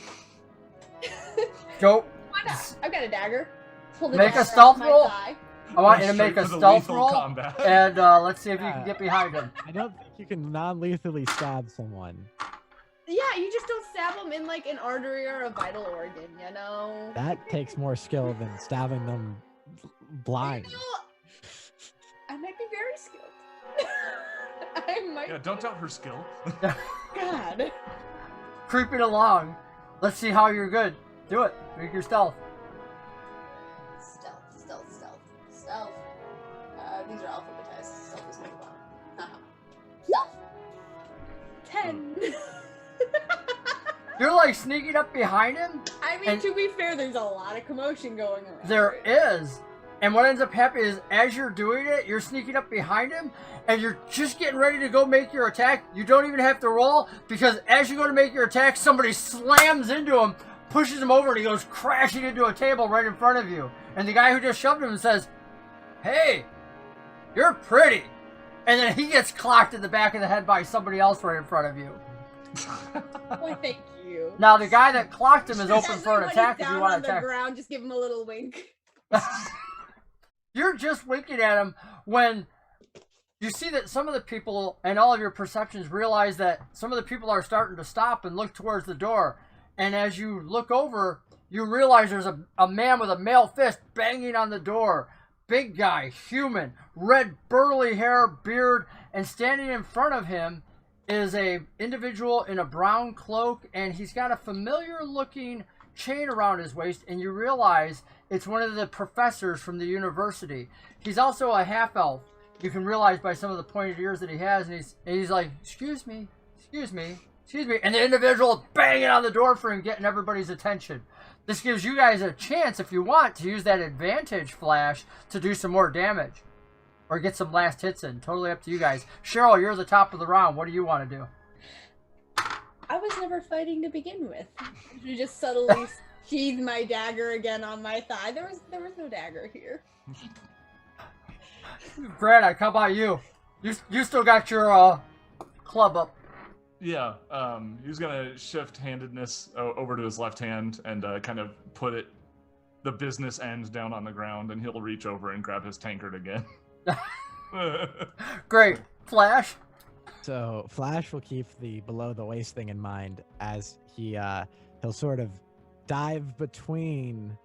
Go. Why not? I've got a dagger. Make a stealth roll. I want you to make a stealth roll, combat. and let's see if you can get behind him. I don't think you can non-lethally stab someone. Yeah, you just don't stab them in like an artery or a vital organ, you know? That takes more skill than stabbing them blind. You know, I might be very skilled. I might. Yeah, don't doubt her skill. God. Creeping along. Let's see how you're good. Do it. Make your stealth. Stealth. These are alphabetized. Stealth is number 1. Stealth. 10. You're like sneaking up behind him. I mean, to be fair, there's a lot of commotion going around. There is. And what ends up happening is, as you're doing it, you're sneaking up behind him, and you're just getting ready to go make your attack. You don't even have to roll, because as you go to make your attack, somebody slams into him, pushes him over, and he goes crashing into a table right in front of you. And the guy who just shoved him says, "Hey, you're pretty." And then he gets clocked in the back of the head by somebody else right in front of you. Why, thank you. Now, the guy that clocked him is open for an When attack he's if you down want on to the attack. ground, just give him a little wink. You're just winking at him when you see that some of the people and all of your perceptions realize that some of the people are starting to stop and look towards the door. And as you look over, you realize there's a man with a mail fist banging on the door. Big guy, human, red burly hair, beard, and standing in front of him is a individual in a brown cloak, and he's got a familiar looking chain around his waist, and you realize it's one of the professors from the university. He's also a half elf. You can realize by some of the pointed ears that he has, and he's like, excuse me, and the individual banging on the door for him, getting everybody's attention. This gives you guys a chance, if you want, to use that advantage flash to do some more damage. Or get some last hits in. Totally up to you guys. Cheryl, you're the top of the round. What do you want to do? I was never fighting to begin with. You just subtly sheathe my dagger again on my thigh. There was no dagger here. Grannok, how about you? You still got your club up. Yeah, he's gonna shift handedness over to his left hand and kind of put the business end down on the ground, and he'll reach over and grab his tankard again. Great. Flash? So Flash will keep the below the waist thing in mind as he'll sort of dive between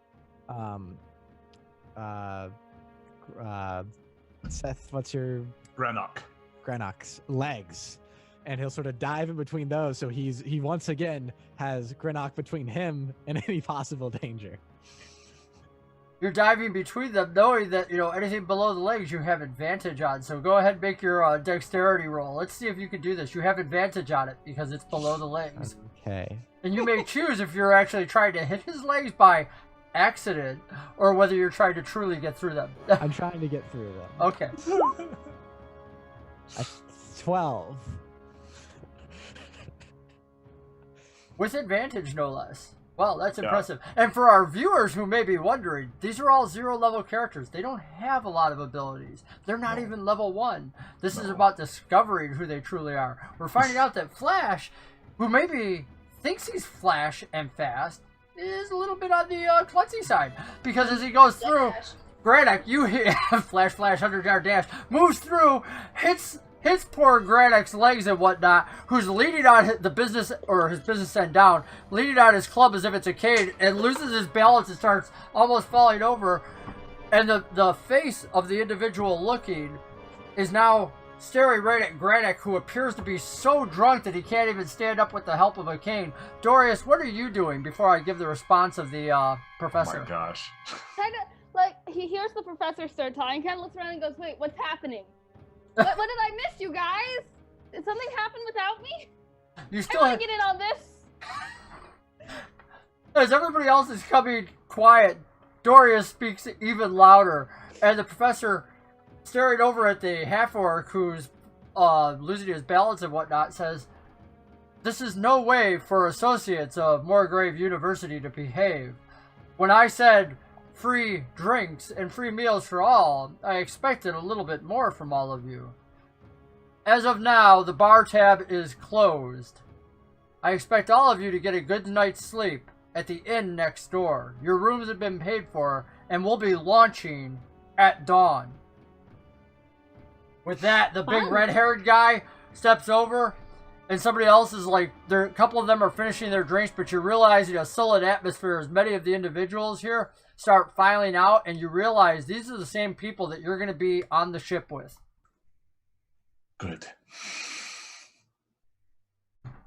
Seth, what's your Grannok. Grannok's legs, and he'll sort of dive in between those. So he once again has Grannok between him and any possible danger. You're diving between them, knowing that, anything below the legs you have advantage on. So go ahead and make your dexterity roll. Let's see if you can do this. You have advantage on it because it's below the legs. Okay. And you may choose if you're actually trying to hit his legs by accident or whether you're trying to truly get through them. I'm trying to get through them. Okay. 12. With advantage, no less. Well, that's impressive. And for our viewers who may be wondering, these are all 0-level characters. They don't have a lot of abilities. They're not even level 1. This is about discovering who they truly are. We're finding out that Flash, who maybe thinks he's Flash and fast, is a little bit on the klutzy side. Because as he goes through, Grannok, you hit Flash, 100-yard dash, moves through, hits poor Grannok's legs and whatnot, who's leaning on the business, or his business end down, leaning on his club as if it's a cane, and loses his balance and starts almost falling over. And the face of the individual looking is now staring right at Grannok, who appears to be so drunk that he can't even stand up with the help of a cane. Doris, what are you doing before I give the response of the professor? Oh my gosh. Kind of like he hears the professor start talking, kind of looks around and goes, "Wait, what's happening? What did I miss, you guys? Did something happen without me? You still I want to get in on this." As everybody else is coming quiet, Doris speaks even louder, and the professor, staring over at the half-orc who's losing his balance and whatnot, says, "This is no way for associates of Morgrave University to behave. When I said free drinks and free meals for all, I expected a little bit more from all of you. As of now, the bar tab is closed. I expect all of you to get a good night's sleep at the inn next door. Your rooms have been paid for, and we'll be launching at dawn." With that, the big red-haired guy steps over, and somebody else is like, a couple of them are finishing their drinks, but you realize in a sullen atmosphere as many of the individuals here start filing out, and you realize these are the same people that you're going to be on the ship with. Good.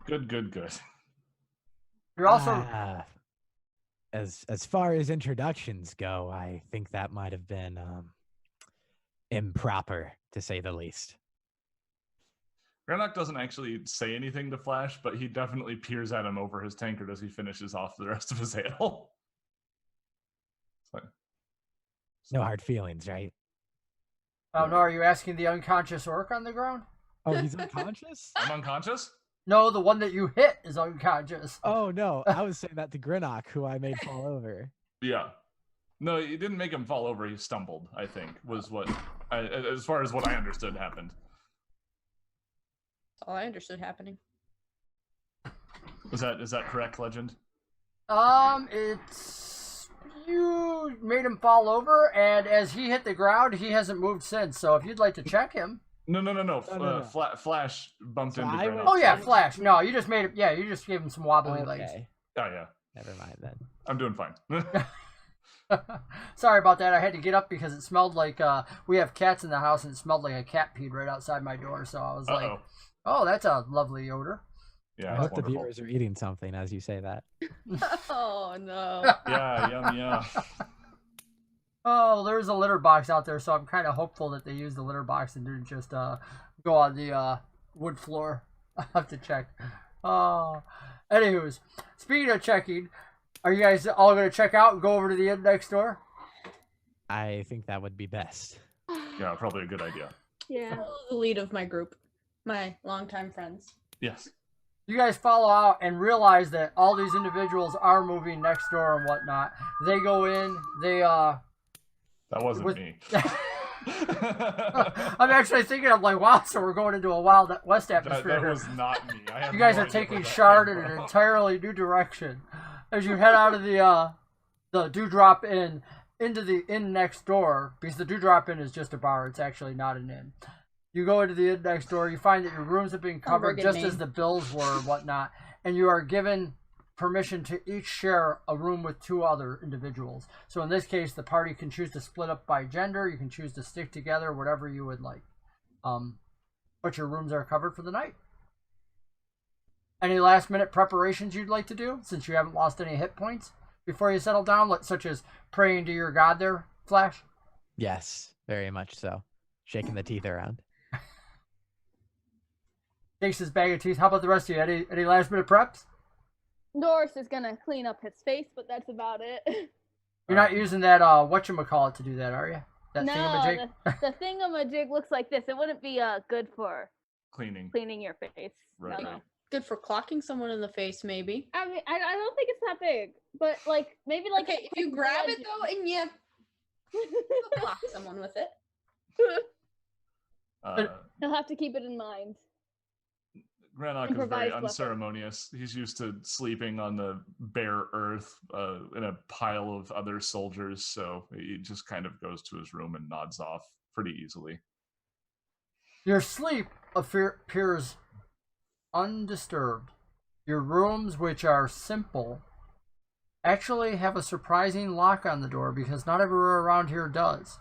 Good. You're also... As far as introductions go, I think that might have been improper, to say the least. Grannok doesn't actually say anything to Flash, but he definitely peers at him over his tankard as he finishes off the rest of his ale. No hard feelings, right? Oh, no, are you asking the unconscious orc on the ground? Oh, he's unconscious? I'm unconscious? No, the one that you hit is unconscious. Oh, no, I was saying that to Grannok, who I made fall over. Yeah. No, you didn't make him fall over, he stumbled, I think, was what, as far as what I understood happened. All I understood happening. Is that correct, Legend? It's... You made him fall over, and as he hit the ground, he hasn't moved since. So if you'd like to check him... No. Flash bumped into Grannok. Oh, yeah, Flash. No, you just made it... Yeah, you just gave him some wobbly legs. Oh, yeah. Never mind, then. I'm doing fine. Sorry about that. I had to get up because it smelled like... we have cats in the house, and it smelled like a cat peed right outside my door. So I was like, oh, that's a lovely odor. Yeah, I hope the viewers are eating something as you say that. Oh, no. Yeah, yum. Oh, there's a litter box out there, so I'm kind of hopeful that they used the litter box and didn't just go on the wood floor. I have to check. Oh, anywho's, speaking of checking, are you guys all going to check out and go over to the inn next door? I think that would be best. Yeah, probably a good idea. Yeah. The lead of my group. My longtime friends. Yes. You guys follow out and realize that all these individuals are moving next door and whatnot. They go in, they That wasn't me. I'm actually thinking, I'm like, wow, so we're going into a Wild West atmosphere. That was not me. You guys are taking Shard in an entirely new direction. As you head out of the Dewdrop Inn into the inn next door, because the Dewdrop Inn is just a bar, it's actually not an inn. You go into the inn next door, you find that your rooms have been covered just as the bills were and whatnot, and you are given permission to each share a room with 2 other individuals. So in this case, the party can choose to split up by gender, you can choose to stick together, whatever you would like. But your rooms are covered for the night. Any last minute preparations you'd like to do since you haven't lost any hit points before you settle down, such as praying to your god there, Flash? Yes, very much so. Shaking the teeth around. Takes his bag of teeth. How about the rest of you? Any last minute preps? Doris is gonna clean up his face, but that's about it. You're not using that whatchamacallit to do that, are you? That no, thingamajig? the thingamajig looks like this. It wouldn't be good for Cleaning. your face. Right. No. Good for clocking someone in the face, maybe. I mean, I don't think it's that big, but like maybe like Okay, if you grab it though and you clock someone with it. He'll have to keep it in mind. Grannok is very unceremonious. He's used to sleeping on the bare earth in a pile of other soldiers, so he just kind of goes to his room and nods off pretty easily. Your sleep appears undisturbed. Your rooms, which are simple, actually have a surprising lock on the door because not everywhere around here does.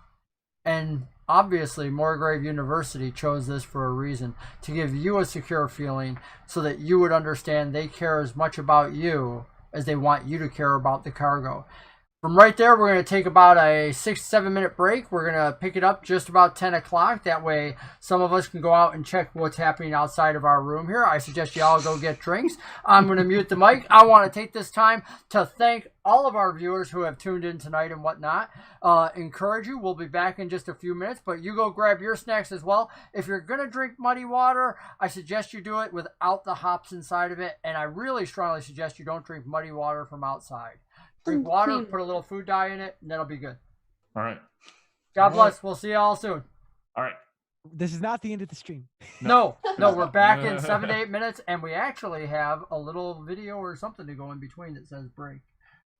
And obviously, Morgrave University chose this for a reason, to give you a secure feeling so that you would understand they care as much about you as they want you to care about the cargo. From right there, we're going to take about a 6-7 minute break. We're going to pick it up just about 10 o'clock. That way, some of us can go out and check what's happening outside of our room here. I suggest you all go get drinks. I'm going to mute the mic. I want to take this time to thank all of our viewers who have tuned in tonight and whatnot. Encourage you. We'll be back in just a few minutes, but you go grab your snacks as well. If you're going to drink muddy water, I suggest you do it without the hops inside of it, and I really strongly suggest you don't drink muddy water from outside. Drink water, put a little food dye in it, and that'll be good. All right. God bless. We'll see you all soon. All right. This is not the end of the stream. No, we're back in 7 to 8 minutes, and we actually have a little video or something to go in between that says break.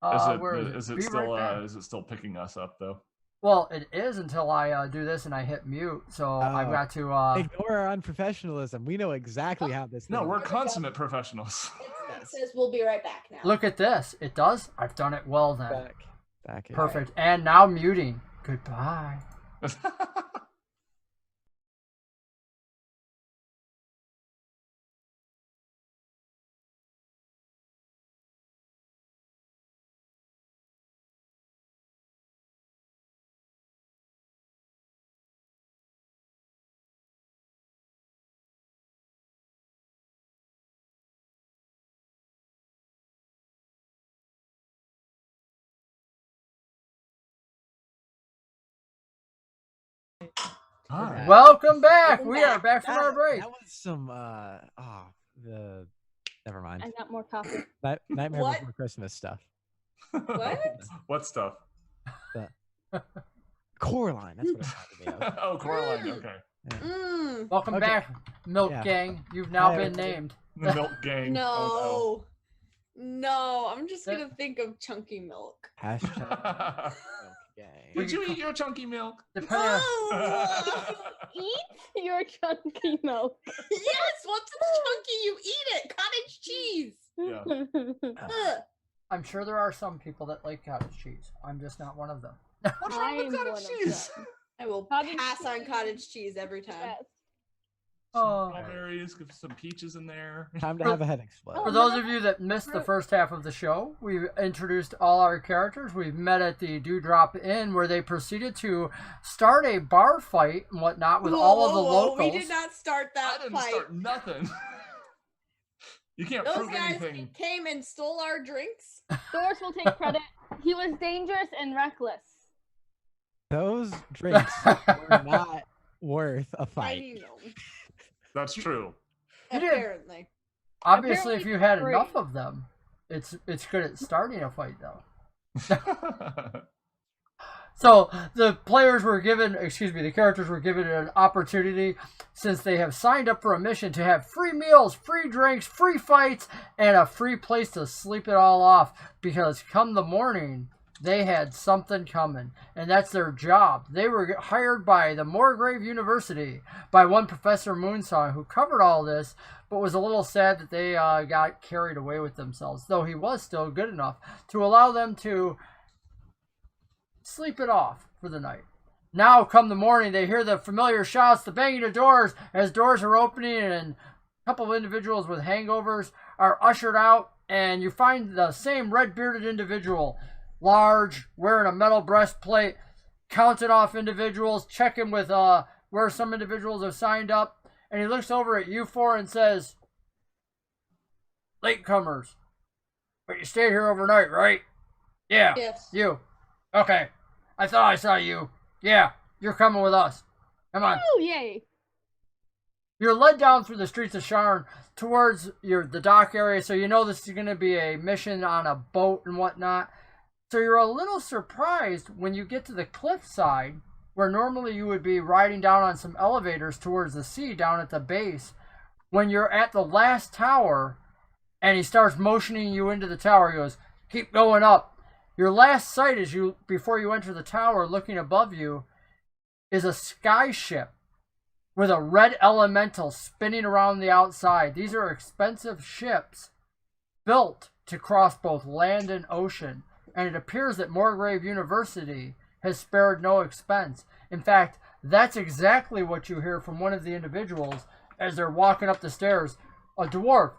Is it still picking us up though? Well, it is until I do this and I hit mute. So I've got to ignore our unprofessionalism. We know exactly how this. No, we're consummate professionals. It says we'll be right back now. Look at this. It does. I've done it well then. Back. Perfect. And now muting. Goodbye. Hi. Welcome back. We are back from our break. That was some never mind. I got more coffee. Nightmare What? Before Christmas stuff. What? What stuff? Coraline. That's what it reminded me of. Oh, Coraline. Okay. Yeah. Welcome back, Milk Gang. You've now been named. The Milk Gang. No. Oh, No, I'm just gonna think of chunky milk. Hashtag Milk Gang. Did you eat your chunky milk? No! Eat your chunky milk. Yes, once it's chunky, you eat it. Cottage cheese. Yeah. Ugh. I'm sure there are some people that like cottage cheese. I'm just not one of them. What's wrong with cottage cheese? I will Cottage pass cheese. on cottage cheese every time. Yes. Oh. Strawberries, give some peaches in there. Time to have a head explode. For those of you that missed the first half of the show, we introduced all our characters. We've met at the Dewdrop Inn where they proceeded to start a bar fight and whatnot with all of the locals. We did not start that I didn't fight. start nothing. You can't Those prove guys anything. came and stole our drinks. Doris will take credit. He was dangerous and reckless. Those drinks were not worth a I fight. know. That's true. You did. Apparently. Obviously, if Apparently you had free. enough of them, it's good at starting a fight, though. So the characters were given an opportunity, since they have signed up for a mission, to have free meals, free drinks, free fights, and a free place to sleep it all off. Because come the morning, they had something coming, and that's their job. They were hired by the Morgrave University by one Professor Moonsong, who covered all this, but was a little sad that they got carried away with themselves, though he was still good enough to allow them to sleep it off for the night. Now, come the morning, they hear the familiar shouts, the banging of doors, as doors are opening, and couple of individuals with hangovers are ushered out, and you find the same red-bearded individual, large, wearing a metal breastplate, counting off individuals, checking with where some individuals have signed up, and he looks over at you four and says, "Latecomers, but you stayed here overnight, right?" "Yeah." Yes. "You." "Okay. I thought I saw you." "Yeah, you're coming with us. Come on." Oh, yay. You're led down through the streets of Sharn towards the dock area, so you know this is going to be a mission on a boat and whatnot. So you're a little surprised when you get to the cliffside, where normally you would be riding down on some elevators towards the sea down at the base. When you're at the last tower, and he starts motioning you into the tower, he goes, "Keep going up." Your last sight before you enter the tower, looking above you, is a sky ship with a red elemental spinning around the outside. These are expensive ships built to cross both land and ocean, and it appears that Morgrave University has spared no expense. In fact, that's exactly what you hear from one of the individuals as they're walking up the stairs. A dwarf,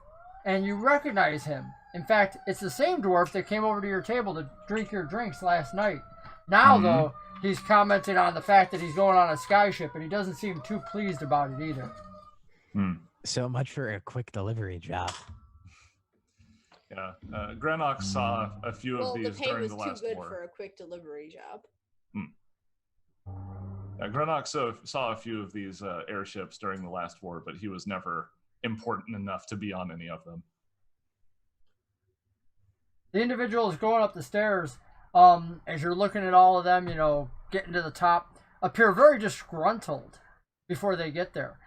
and you recognize him. In fact, it's the same dwarf that came over to your table to drink your drinks last night. Now, though, he's commenting on the fact that he's going on a sky ship, and he doesn't seem too pleased about it either. So much for a quick delivery job. Yeah, Grannok saw a few of these during the last war. Well, the pay was too good for a quick delivery job. Grannok saw a few of these airships during the last war, but he was never important enough to be on any of them. The individual is going up the stairs. As you're looking at all of them, getting to the top, appear very disgruntled before they get there.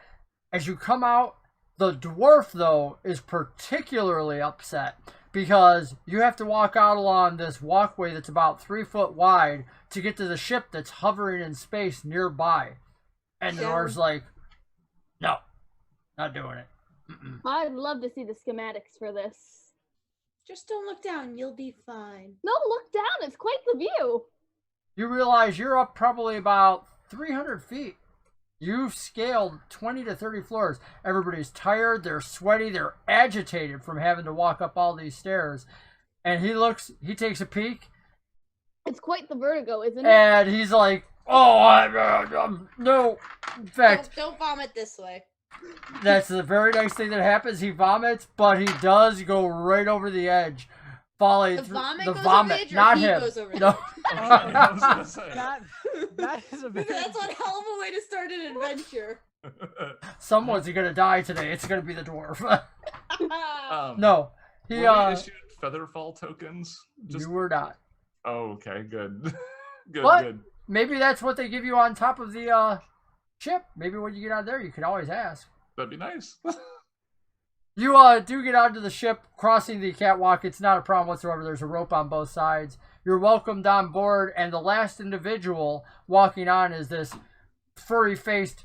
As you come out, the dwarf, though, is particularly upset because you have to walk out along this walkway that's about 3 foot wide to get to the ship that's hovering in space nearby. And Nora's like, "No, not doing it." I'd love to see the schematics for this. Just don't look down, you'll be fine. No, look down, it's quite the view. You realize you're up probably about 300 feet. You've scaled 20 to 30 floors. Everybody's tired, they're sweaty, they're agitated from having to walk up all these stairs. And he takes a peek. It's quite the vertigo, isn't it? And he's like, "Oh, no." In fact, don't vomit this way. That's the very next thing that happens. He vomits, but he does go right over the edge. Falling through the vomit, not him. No. That is a bit. That's one hell of a way to start an adventure. Someone's gonna die today. It's gonna be the dwarf. No, he issued featherfall tokens. You were not. Oh, okay, good. Good. Maybe that's what they give you on top of the ship. Maybe when you get out there, you can always ask. That'd be nice. You do get onto the ship, crossing the catwalk. It's not a problem whatsoever. There's a rope on both sides. You're welcomed on board, and the last individual walking on is this furry-faced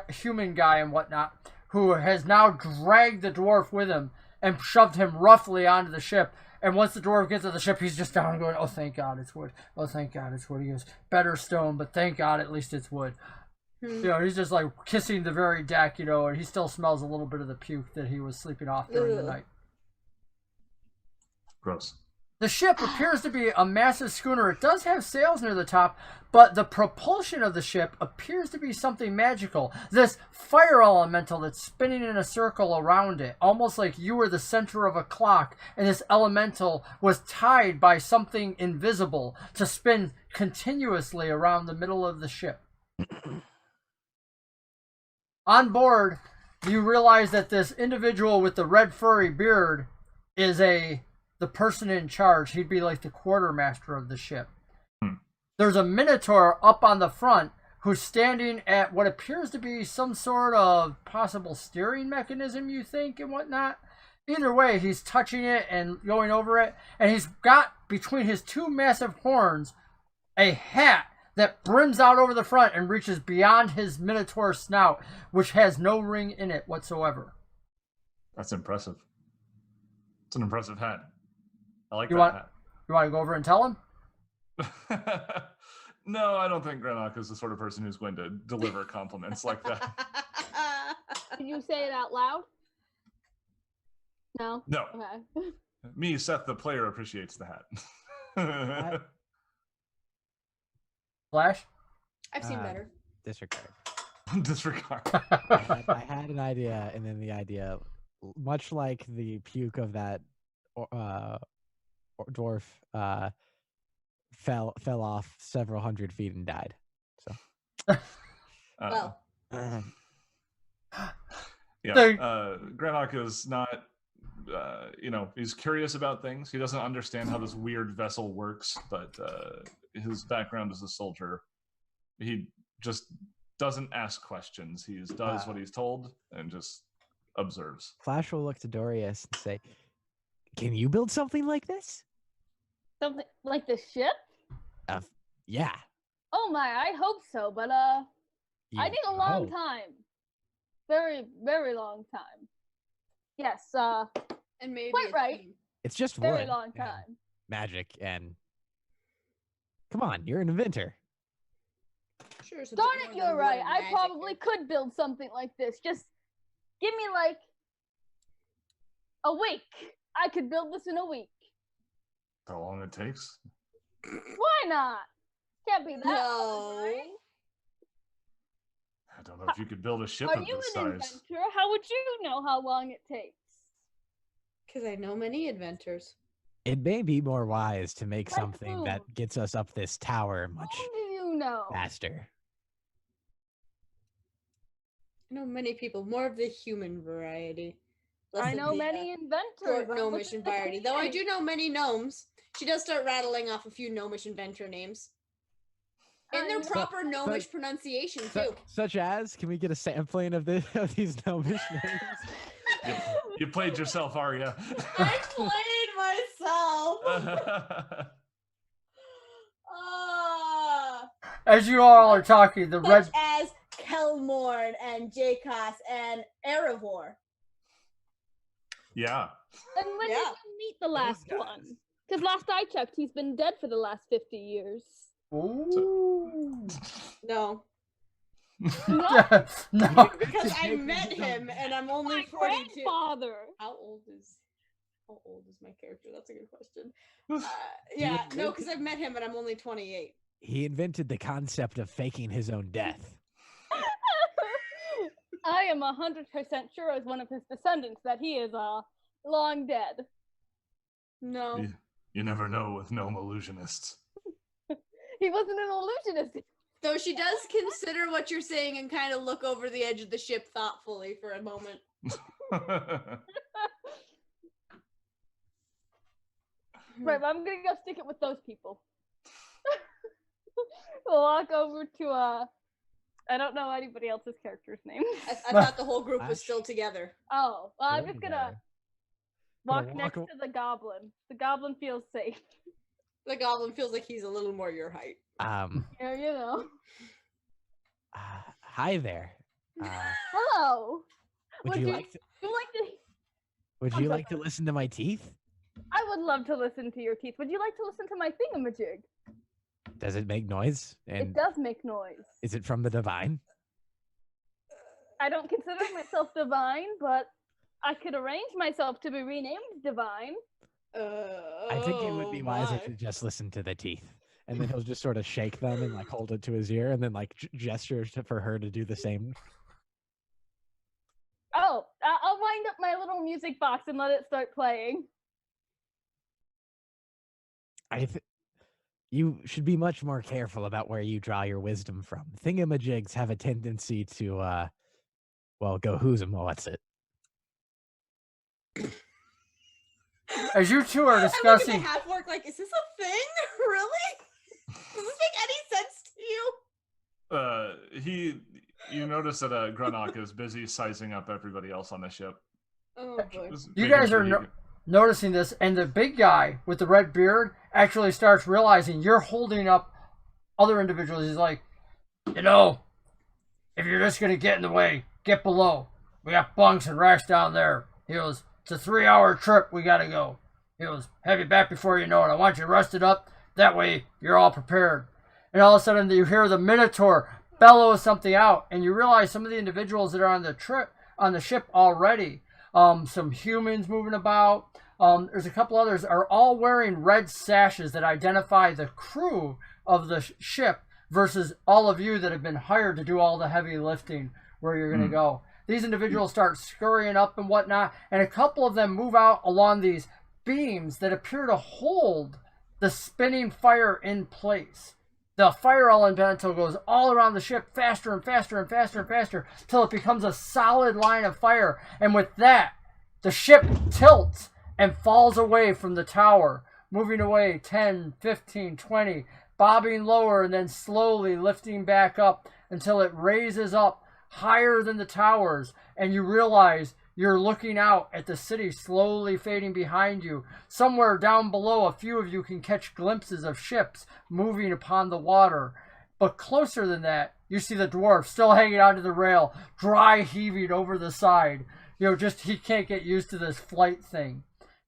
human guy and whatnot, who has now dragged the dwarf with him and shoved him roughly onto the ship. And once the dwarf gets to the ship, he's just down going, "Oh, thank God it's wood. Oh, thank God it's wood." He goes, "Better stone, but thank God at least it's wood." He's just like kissing the very deck, and he still smells a little bit of the puke that he was sleeping off during the night. Gross. The ship appears to be a massive schooner. It does have sails near the top, but the propulsion of the ship appears to be something magical. This fire elemental that's spinning in a circle around it, almost like you were the center of a clock, and this elemental was tied by something invisible to spin continuously around the middle of the ship. On board, you realize that this individual with the red furry beard is the person in charge. He'd be like the quartermaster of the ship. There's a minotaur up on the front who's standing at what appears to be some sort of possible steering mechanism, you think, and whatnot. Either way, he's touching it and going over it, and he's got between his two massive horns a hat that brims out over the front and reaches beyond his minotaur snout, which has no ring in it whatsoever. That's impressive. It's an impressive hat. I like that hat. You want to go over and tell him? No, I don't think Grannok is the sort of person who's going to deliver compliments like that. Can you say it out loud? No? No. Okay. Me, Seth, the player, appreciates the hat. Flash? I've seen better. Disregard. Disregard. I had an idea, and then the idea, much like the puke of that dwarf, fell off several hundred feet and died. So. Well. Yeah. Grannok is not. He's curious about things. He doesn't understand how this weird vessel works, but his background as a soldier, he just doesn't ask questions. He does what he's told and just observes. Flash will look to Doris and say, "Can you build something like this?" Something like the ship? Yeah. Oh my, I hope so, but I need a long time. Very, very long time. Yes, and maybe quite right. It's just very wood long and time. magic and come on, you're an inventor. Sure. So Darn it, you're right. I probably could build something like this. Just give me like a week. I could build this in a week. How long it takes? Why not? Can't be that long, right? I don't know if you could build a ship Are of you this an size. inventor? How would you know how long it takes? Because I know many inventors. It may be more wise to make Like something who? that gets us up this tower much How do you know? faster. I know many people, more of the human variety. Less I of know the, many inventors. short I'm gnomish looking at the variety. Though I community. do know many gnomes. She does start rattling off a few gnomish inventor names. And their So- proper gnomish pronunciation, too. Such as, can we get a sampling of these gnomish names? You played yourself, Arya. I played myself! As you all are talking, the red Such as Kelmorn and Jakos and Erebor. Yeah. And when did you meet the last guys. one? Because last I checked, he's been dead for the last 50 years. Ooh. No. No. Because I met him and I'm only My 42. grandfather. How old is my character? That's a good question. Yeah, no, because I've met him and I'm only 28. He invented the concept of faking his own death. I am 100% sure as one of his descendants that he is long dead. No. You never know with gnome illusionists. He wasn't an illusionist. Though she does consider what you're saying and kind of look over the edge of the ship thoughtfully for a moment. Right, but I'm gonna go stick it with those people. We'll walk over to I don't know anybody else's character's name. I thought the whole group was still together. Oh, well, I'm Really just gonna bad. walk Gonna next walk to the goblin. The goblin feels safe. The goblin feels like he's a little more your height. Yeah, you know. Hi there. Hello. Would you like to? You like to? Would I'm you so like to listen to my teeth? I would love to listen to your teeth. Would you like to listen to my thingamajig? Does it make noise? It And does make noise. is it from the divine? I don't consider myself divine, but I could arrange myself to be renamed divine. I think it would be wiser to just listen to the teeth. And then he'll just sort of shake them and like hold it to his ear and then like gesture for her to do the same. Oh, I'll wind up my little music box and let it start playing. You should be much more careful about where you draw your wisdom from. Thingamajigs have a tendency to, go who's and what's it. As you two are I look at discussing, the half orc like, is this a thing? Really? Does this make any sense to you? You notice that Grannok is busy sizing up everybody else on the ship. Oh boy. Just you making guys sure are noticing this, and the big guy with the red beard actually starts realizing you're holding up other individuals. He's like, if you're just gonna get in the way, get below. We got bunks and racks down there. He goes, it's a 3-hour trip. We gotta go. He goes, have you back before you know it. I want you rested up. That way you're all prepared. And all of a sudden you hear the Minotaur bellow something out, and you realize some of the individuals that are on the ship already some humans moving about. There's a couple others are all wearing red sashes that identify the crew of the ship versus all of you that have been hired to do all the heavy lifting where you're going to go. These individuals start scurrying up and whatnot, and a couple of them move out along these beams that appear to hold the spinning fire in place. The fire elemental goes all around the ship faster and faster and faster and faster till it becomes a solid line of fire. And with that, the ship tilts and falls away from the tower, moving away 10, 15, 20, bobbing lower and then slowly lifting back up until it raises up higher than the towers, and you realize you're looking out at the city slowly fading behind you. Somewhere down below, a few of you can catch glimpses of ships moving upon the water. But closer than that, you see the dwarf still hanging onto the rail, dry heaving over the side. He can't get used to this flight thing.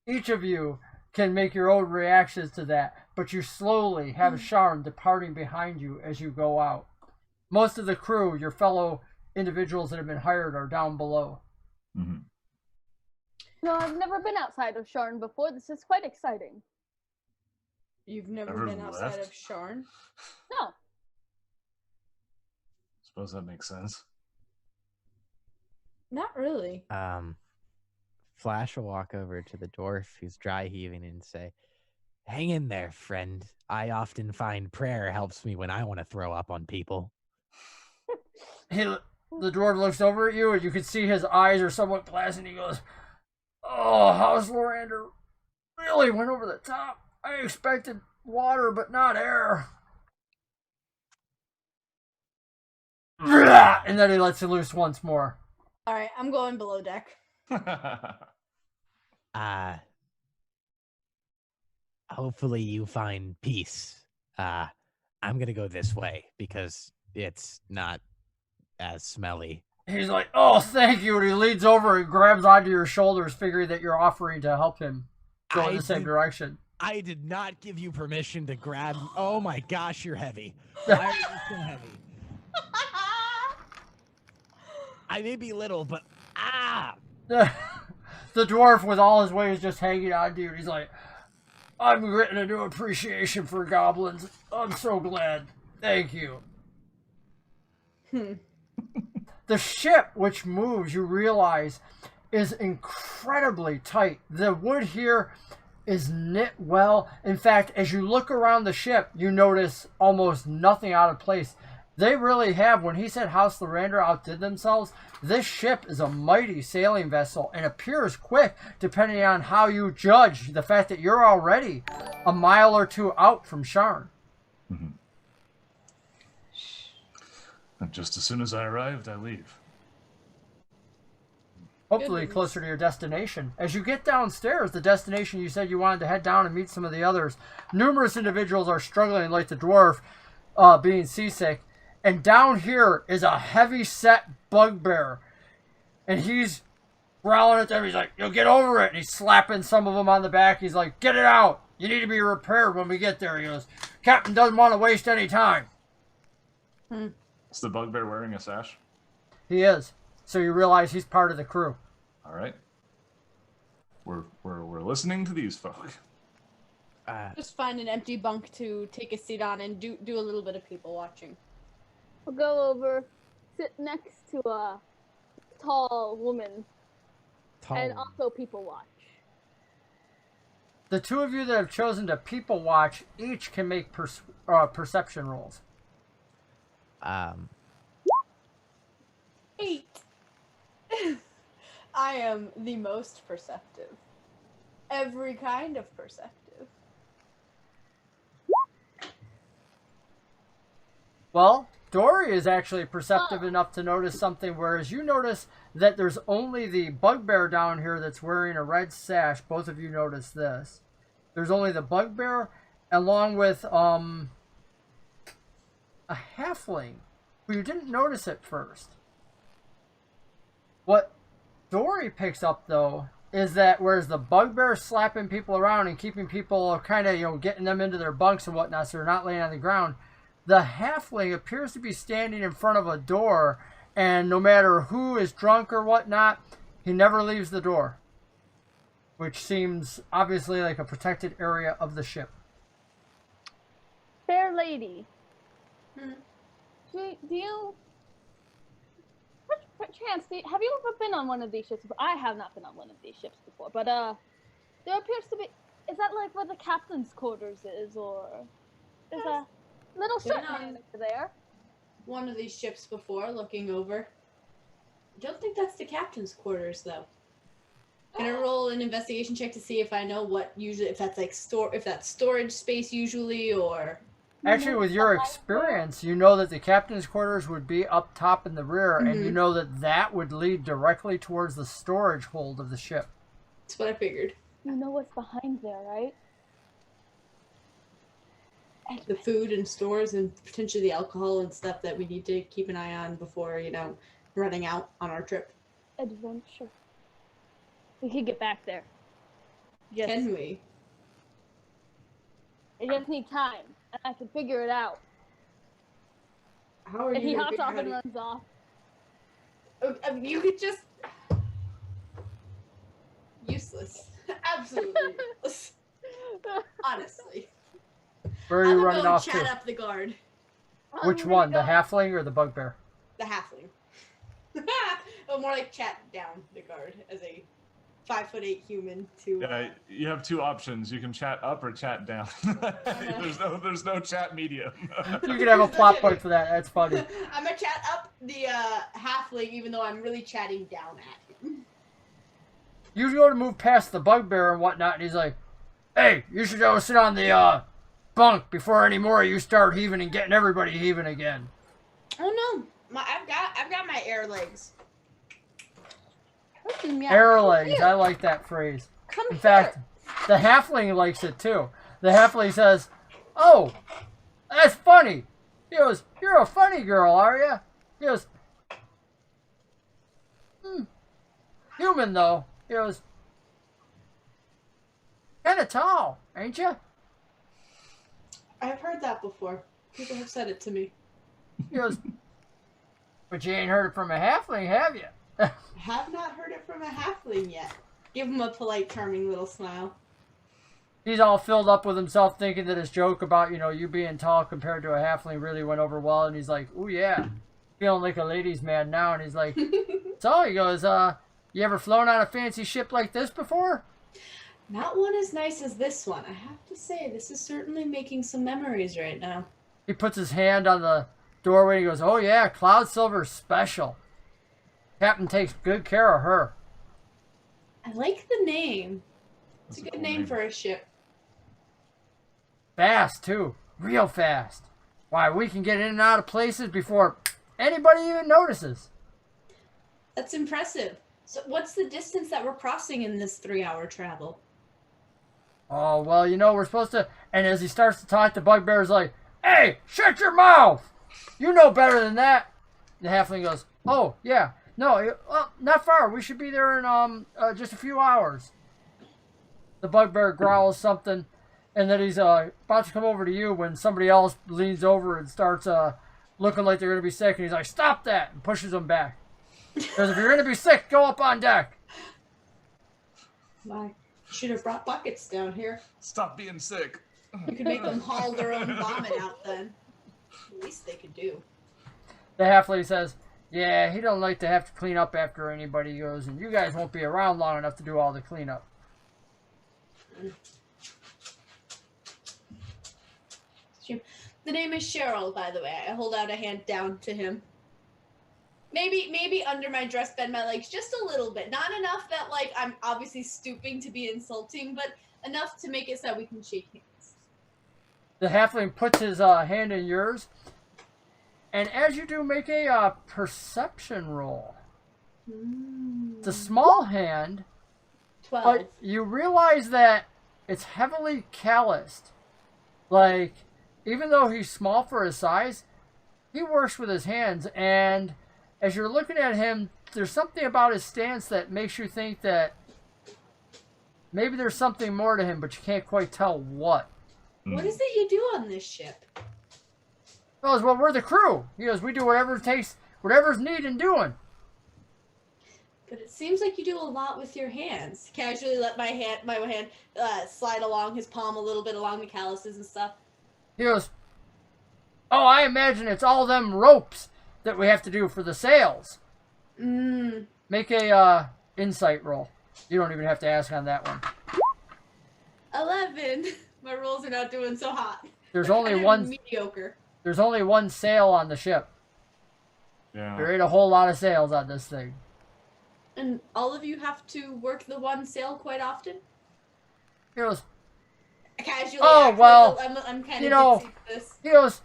Each of you can make your own reactions to that, but you slowly have Sharn departing behind you as you go out. Most of the crew, your fellow individuals that have been hired, are down below. Mm-hmm. No, I've never been outside of Sharn before. This is quite exciting. You've never been outside of Sharn? No. Suppose that makes sense. Not really. Flash will walk over to the dwarf who's dry heaving and say, "Hang in there, friend. I often find prayer helps me when I want to throw up on people." The dwarf looks over at you, and you can see his eyes are somewhat glassy, and he goes, "Oh, House Lorander really went over the top. I expected water, but not air." And then he lets you loose once more. All right, I'm going below deck. Hopefully you find peace. I'm gonna go this way because it's not as smelly. He's like, "Oh, thank you," and he leans over and grabs onto your shoulders, figuring that you're offering to help him go in the same direction. I did not give you permission to grab. Oh my gosh, you're heavy. Why are you so heavy? I may be little, but The dwarf with all his weight is just hanging on to you, and he's like, "I'm getting a new appreciation for goblins. I'm so glad. Thank you." The ship, which moves, you realize, is incredibly tight. The wood here is knit well. In fact, as you look around the ship, you notice almost nothing out of place. They really have, when he said House Lorander outdid themselves, this ship is a mighty sailing vessel and appears quick depending on how you judge the fact that you're already a mile or two out from Sharn. Mm-hmm. And just as soon as I arrived, I leave. Hopefully closer to your destination. As you get downstairs, the destination you said you wanted to head down and meet some of the others, numerous individuals are struggling like the dwarf, being seasick. And down here is a heavy-set bugbear. And he's growling at them. He's like, "You'll get over it." And he's slapping some of them on the back. He's like, "Get it out. You need to be repaired when we get there." He goes, "Captain doesn't want to waste any time." Is the bugbear wearing a sash? He is. So you realize he's part of the crew. All right. We're listening to these folk. Just find an empty bunk to take a seat on and do a little bit of people watching. We'll go over, sit next to a tall woman, and also people watch. The two of you that have chosen to people watch each can make perception rolls. 8. I am the most perceptive. Every kind of perceptive. Well, Dory is actually perceptive enough to notice something, whereas you notice that there's only the bugbear down here that's wearing a red sash. Both of you notice this. There's only the bugbear, along with a halfling, who you didn't notice at first. What Dory picks up, though, is that whereas the bugbear is slapping people around and keeping people kind of, getting them into their bunks and whatnot so they're not laying on the ground, the halfling appears to be standing in front of a door, and no matter who is drunk or whatnot, He never leaves the door, which seems obviously like a protected area of the ship. Fair lady. Do you... Chance, have you ever been on one of these ships before? I have not been on one of these ships before, but there appears to be... Is that like where the captain's quarters is, or... There's a little ship there. One of these ships before, looking over. I don't think that's the captain's quarters, though. Can I roll an investigation check to see if I know what usually, if that's like if that's storage space usually, or... Actually, with your experience, you know that the captain's quarters would be up top in the rear, and you know that that would lead directly towards the storage hold of the ship. That's what I figured. You know what's behind there, right? The food and stores and potentially the alcohol and stuff that we need to keep an eye on before, you know, running out on our trip. Adventure. We could get back there. Yes. Can we? I just need time, and I can figure it out. How are if you he gonna hops figure off how and to... runs off. You could just... Useless. Absolutely useless. Honestly. Where are you running off to? I'm gonna go chat up the guard. Which one, the halfling or the bugbear? The halfling. Oh, more like chat down the guard as a 5'8" human to. Yeah, you have two options. You can chat up or chat down. there's no chat medium. You can have a plot point for that. That's funny. I'm gonna chat up the halfling, even though I'm really chatting down at him. You go to move past the bugbear and whatnot, and he's like, "Hey, you should go sit on the bunk before any more of you start heaving and getting everybody heaving again." Oh no, I've got my air legs. Air legs, I like that phrase. In fact, the halfling likes it too. The halfling says, "Oh, that's funny." He goes, "You're a funny girl, are you?" He goes, "Human though." He goes, "Kinda tall, ain't you?" I've heard that before. People have said it to me. He goes, "But you ain't heard it from a halfling, have you?" Have not heard it from a halfling yet. Give him a polite, charming little smile. He's all filled up with himself, thinking that his joke about, you being tall compared to a halfling really went over well, and he's like, "Ooh yeah, feeling like a ladies' man now." And he's like, "So," he goes, "You ever flown on a fancy ship like this before?" Not one as nice as this one. I have to say, this is certainly making some memories right now. He puts his hand on the doorway and he goes, "Oh yeah, Cloud Silver's special. Captain takes good care of her." I like the name. It's a good name for a ship. Fast too, real fast. Why, we can get in and out of places before anybody even notices. That's impressive. So what's the distance that we're crossing in this 3-hour travel? Oh, well, we're supposed to... And as he starts to talk, the bugbear's like, "Hey, shut your mouth! You know better than that." The halfling goes, "Oh, yeah. No, not far. We should be there in just a few hours." The bugbear growls something, and then he's about to come over to you when somebody else leans over and starts looking like they're going to be sick. And he's like, "Stop that!" and pushes them back. Because if you're going to be sick, go up on deck. Why? Should have brought buckets down here. Stop being sick. You could make them haul their own vomit out then. At least they could do. The halfling says, "Yeah, he don't like to have to clean up after anybody." He goes, "And you guys won't be around long enough to do all the cleanup." The name is Cheryl, by the way. I hold out a hand down to him. Maybe under my dress, bend my legs just a little bit. Not enough that, like, I'm obviously stooping to be insulting, but enough to make it so we can shake hands. The halfling puts his hand in yours, and as you do, make a perception roll. It's a small hand, 12. but you realize that it's heavily calloused. Like, even though he's small for his size, he works with his hands, and as you're looking at him, there's something about his stance that makes you think that maybe there's something more to him, but you can't quite tell what. What is it you do on this ship? He goes, "Well, we're the crew." He goes, "We do whatever it takes, whatever's needed and doing." But it seems like you do a lot with your hands. Casually let my hand slide along his palm a little bit along the calluses and stuff. He goes, oh, I imagine it's all them ropes that we have to do for the sails. Make a insight roll. You don't even have to ask on that one. 11. My rolls are not doing so hot. There's only one mediocre. There's only one sail on the ship. Yeah. There ain't a whole lot of sails on this thing. And all of you have to work the one sail quite often? He goes, Casually. oh, well, I'm kind you of know, this. he goes,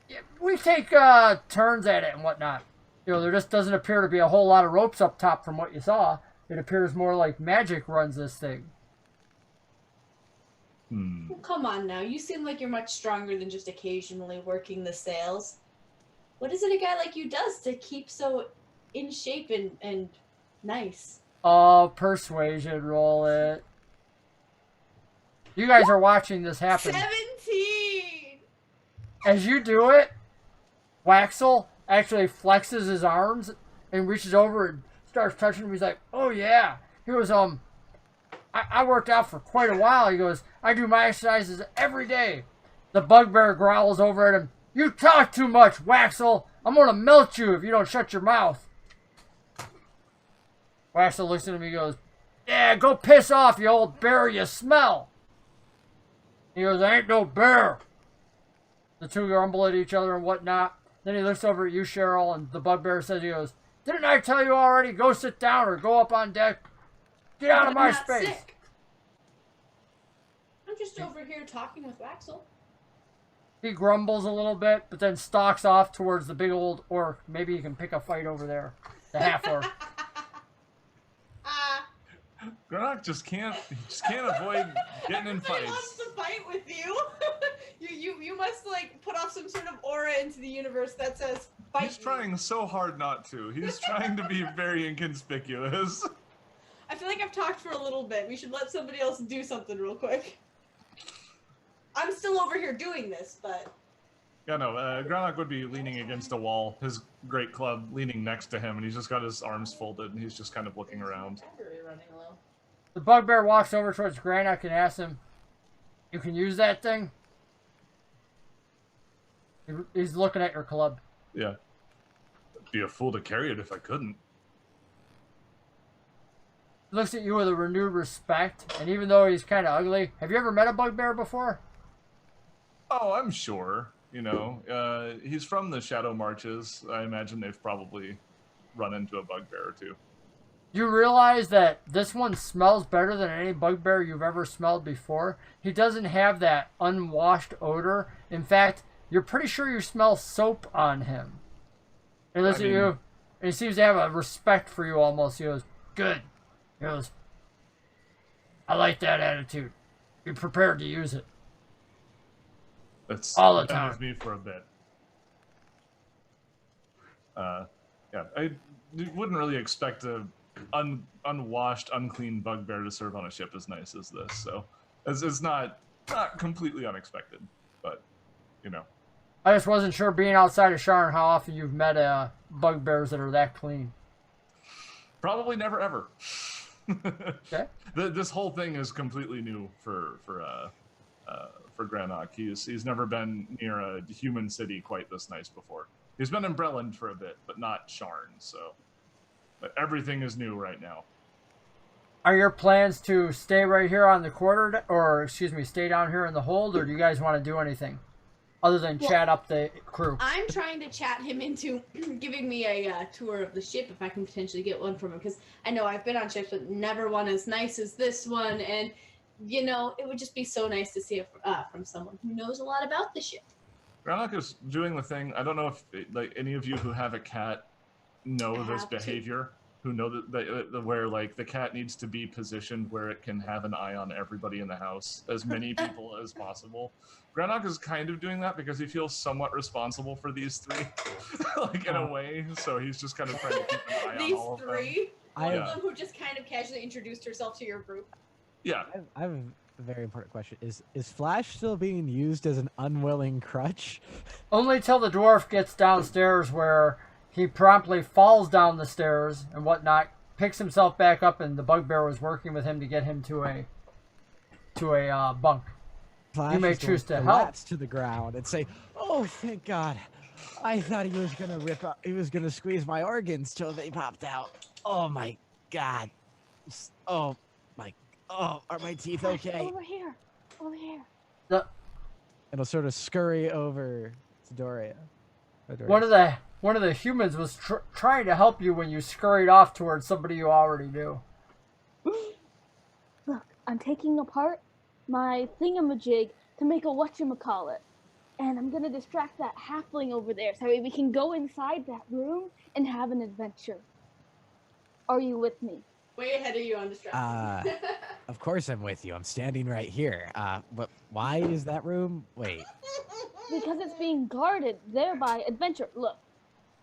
yeah, we take turns at it and whatnot. You know, there just doesn't appear to be a whole lot of ropes up top from what you saw. It appears more like magic runs this thing. Well, come on now. You seem like you're much stronger than just occasionally working the sails. What is it a guy like you does to keep so in shape and nice? Oh, persuasion, roll it. You guys are watching this happen. 17! As you do it, Waxel actually flexes his arms and reaches over and starts touching him. He's like, oh yeah. He goes, I worked out for quite a while. He goes, I do my exercises every day. The bugbear growls over at him. You talk too much, Waxel. I'm going to melt you if you don't shut your mouth. Waxel looks at him and he goes, yeah, go piss off, you old bear, you smell. He goes, I ain't no bear. The two grumble at each other and whatnot. Then he looks over at you, Cheryl, and the bugbear says, he goes, didn't I tell you already? Go sit down or go up on deck. Get out of my space. Sick. I'm just over here talking with Waxel. He grumbles a little bit, but then stalks off towards the big old orc. Maybe he can pick a fight over there. The half orc. Grannok just can't avoid getting in fights. He wants to fight with you. you must like put off some sort of aura into the universe that says fight. He's trying so hard not to. He's trying to be very inconspicuous. I feel like I've talked for a little bit. We should let somebody else do something real quick. I'm still over here doing this, but... Yeah, no, Grannok would be leaning against a wall, his great club leaning next to him, and he's just got his arms folded, and he's just kind of looking around. The bugbear walks over towards Grannok and asks him, you can use that thing? He's looking at your club. Yeah. I'd be a fool to carry it if I couldn't. He looks at you with a renewed respect, and even though he's kind of ugly, have you ever met a bugbear before? Oh, I'm sure. You know, he's from the Shadow Marches. I imagine they've probably run into a bugbear or two. You realize that this one smells better than any bugbear you've ever smelled before. He doesn't have that unwashed odor. In fact, you're pretty sure you smell soap on him. He looks at you, and he seems to have a respect for you almost. He goes, good. He goes, I like that attitude. Be prepared to use it. That's all the been time with me for a bit. Yeah, I wouldn't really expect a unwashed, unclean bugbear to serve on a ship as nice as this. So it's not completely unexpected, but you know. I just wasn't sure, being outside of Sharn, how often you've met bugbears that are that clean. Probably never ever. Okay. This whole thing is completely new for Grannok. He's never been near a human city quite this nice before. He's been in Breland for a bit, but not Sharn. So, but everything is new right now. Are your plans to stay right here on the quarter, or excuse me, stay down here in the hold, or do you guys want to do anything other than chat up the crew? I'm trying to chat him into giving me a tour of the ship if I can potentially get one from him, because I know I've been on ships, but never one as nice as this one, and you know, it would just be so nice to see it from someone who knows a lot about the ship. Grannok is doing the thing. I don't know if like any of you who have a cat know this behavior. Who know that where like the cat needs to be positioned where it can have an eye on everybody in the house, as many people as possible. Grannok is kind of doing that because he feels somewhat responsible for these three, like in a way. So he's just kind of trying to keep an eye on all of them. These three? One Yeah. of them who just kind of casually introduced herself to your group. Yeah. I have a very important question. Is Flash still being used as an unwilling crutch? Only till the dwarf gets downstairs, where he promptly falls down the stairs and whatnot, picks himself back up, and the bugbear was working with him to get him to a bunk. Flash You may is going choose to help. collapse to the ground and say, "Oh, thank God! I thought he was gonna rip out. He was gonna squeeze my organs till they popped out. Oh my God! Oh my! Oh, are my teeth okay?" Over here. Over here. It'll sort of scurry over to Doria. One of the humans was trying to help you when you scurried off towards somebody you already knew. Look, I'm taking apart my thingamajig to make a whatchamacallit. And I'm gonna distract that halfling over there so we can go inside that room and have an adventure. Are you with me? Way ahead of you on distraction. Of course I'm with you. I'm standing right here. But why is that room? Wait. Because it's being guarded, thereby adventure. Look,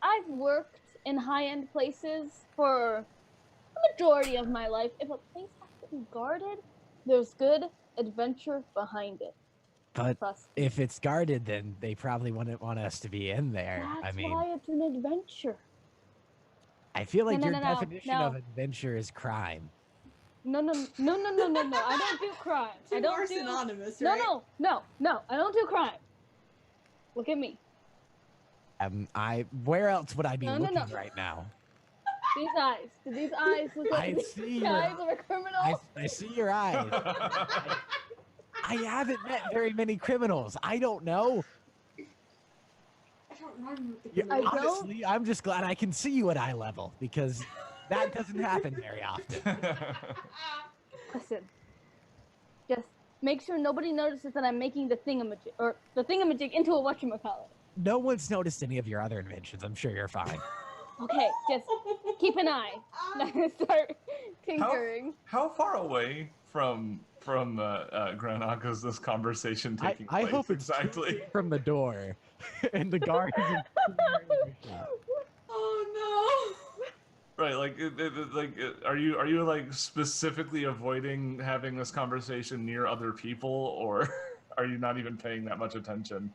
I've worked in high-end places for the majority of my life. If a place has to be guarded, there's good adventure behind it. But Trust me. if it's guarded, then they probably wouldn't want us to be in there. That's I mean, why it's an adventure. I feel like No, your no, no, definition no. of adventure is crime. No. I don't do crime. Two I don't are do. synonymous, No, right? no. I don't do crime. Look at me. Where else would I be No. looking right now? These eyes. Do these eyes look like the eyes of a criminal? I see your eyes. I haven't met very many criminals. I don't know. I don't remember the Yeah, I don't- honestly, I'm just glad I can see you at eye level because that doesn't happen very often. Listen. Just make sure nobody notices that I'm making the thingamajig into a whatchamacallit. No one's noticed any of your other inventions. I'm sure you're fine. Okay, just keep an eye. Start tinkering. How far away from Grannok is this conversation taking I place hope it's exactly? from the door, and the guards. Oh Right, like, are you like specifically avoiding having this conversation near other people, or are you not even paying that much attention?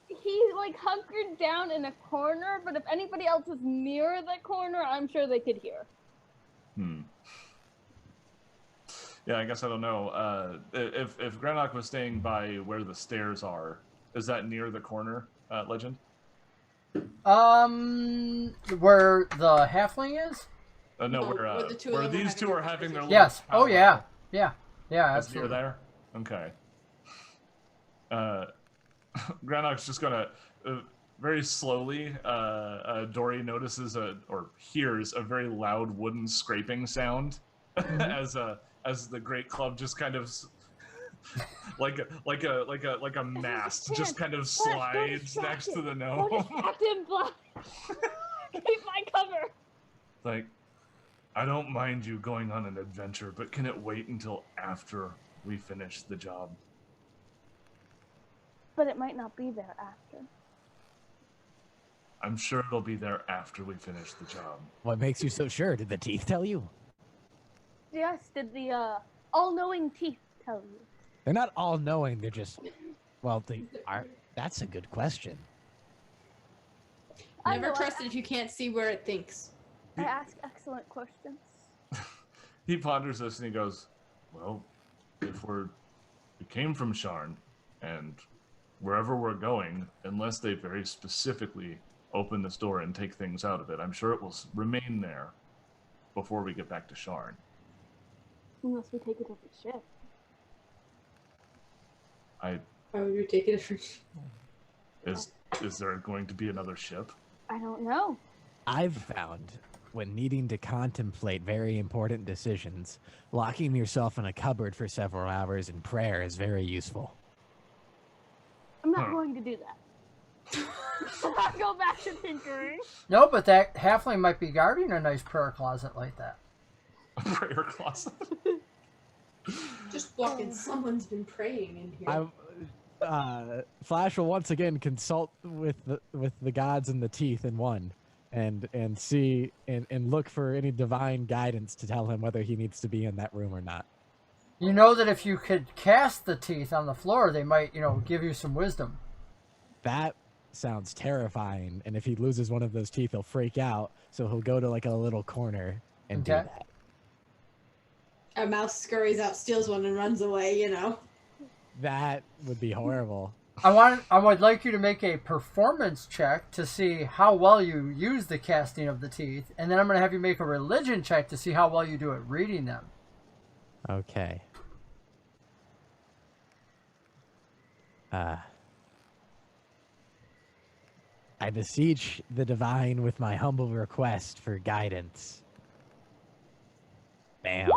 He's like hunkered down in a corner, but if anybody else is near the corner, I'm sure they could hear. Yeah, I guess I don't know. If Grannok was staying by where the stairs are, is that near the corner, Legend? Where the halfling is? No, No, where the two of where them are these having two their are having their conversation. little Yes. Oh powwow. yeah. Yeah, That's near absolutely. there? Okay. Grannok's just gonna very slowly. Dory notices or hears a very loud wooden scraping sound as the great club just kind of like a mast just kind of slides next to the gnome. Don't distract him, Black. Keep my cover. Like, I don't mind you going on an adventure, but can it wait until after we finish the job? But it might not be there after. I'm sure it'll be there after we finish the job. What makes you so sure? Did the teeth tell you? Yes, did the all-knowing teeth tell you? They're not all knowing. They're just, well, they are. That's a good question. I Never know, trust it if you can't see where it thinks. I ask excellent questions. He ponders this and he goes, well, if we came from Sharn, and wherever we're going, unless they very specifically open this door and take things out of it, I'm sure it will remain there before we get back to Sharn. Unless we take it as a ship. Why would you take it? Is there going to be another ship? I don't know. I've found when needing to contemplate very important decisions, locking yourself in a cupboard for several hours in prayer is very useful. I'm not going to do that. I'll go back to tinkering. No, but that halfling might be guarding a nice prayer closet like that. A prayer closet? Just walking. Someone's been praying in here. Flash will once again consult with the gods and the teeth in one, and see and look for any divine guidance to tell him whether he needs to be in that room or not. You know that if you could cast the teeth on the floor, they might, give you some wisdom. That sounds terrifying, and if he loses one of those teeth, he'll freak out. So he'll go to like a little corner and do Okay. that. A mouse scurries out, steals one, and runs away. You know. That would be horrible. I would like you to make a performance check to see how well you use the casting of the teeth, and then I'm going to have you make a religion check to see how well you do at reading them. Okay. I beseech the divine with my humble request for guidance. Bam.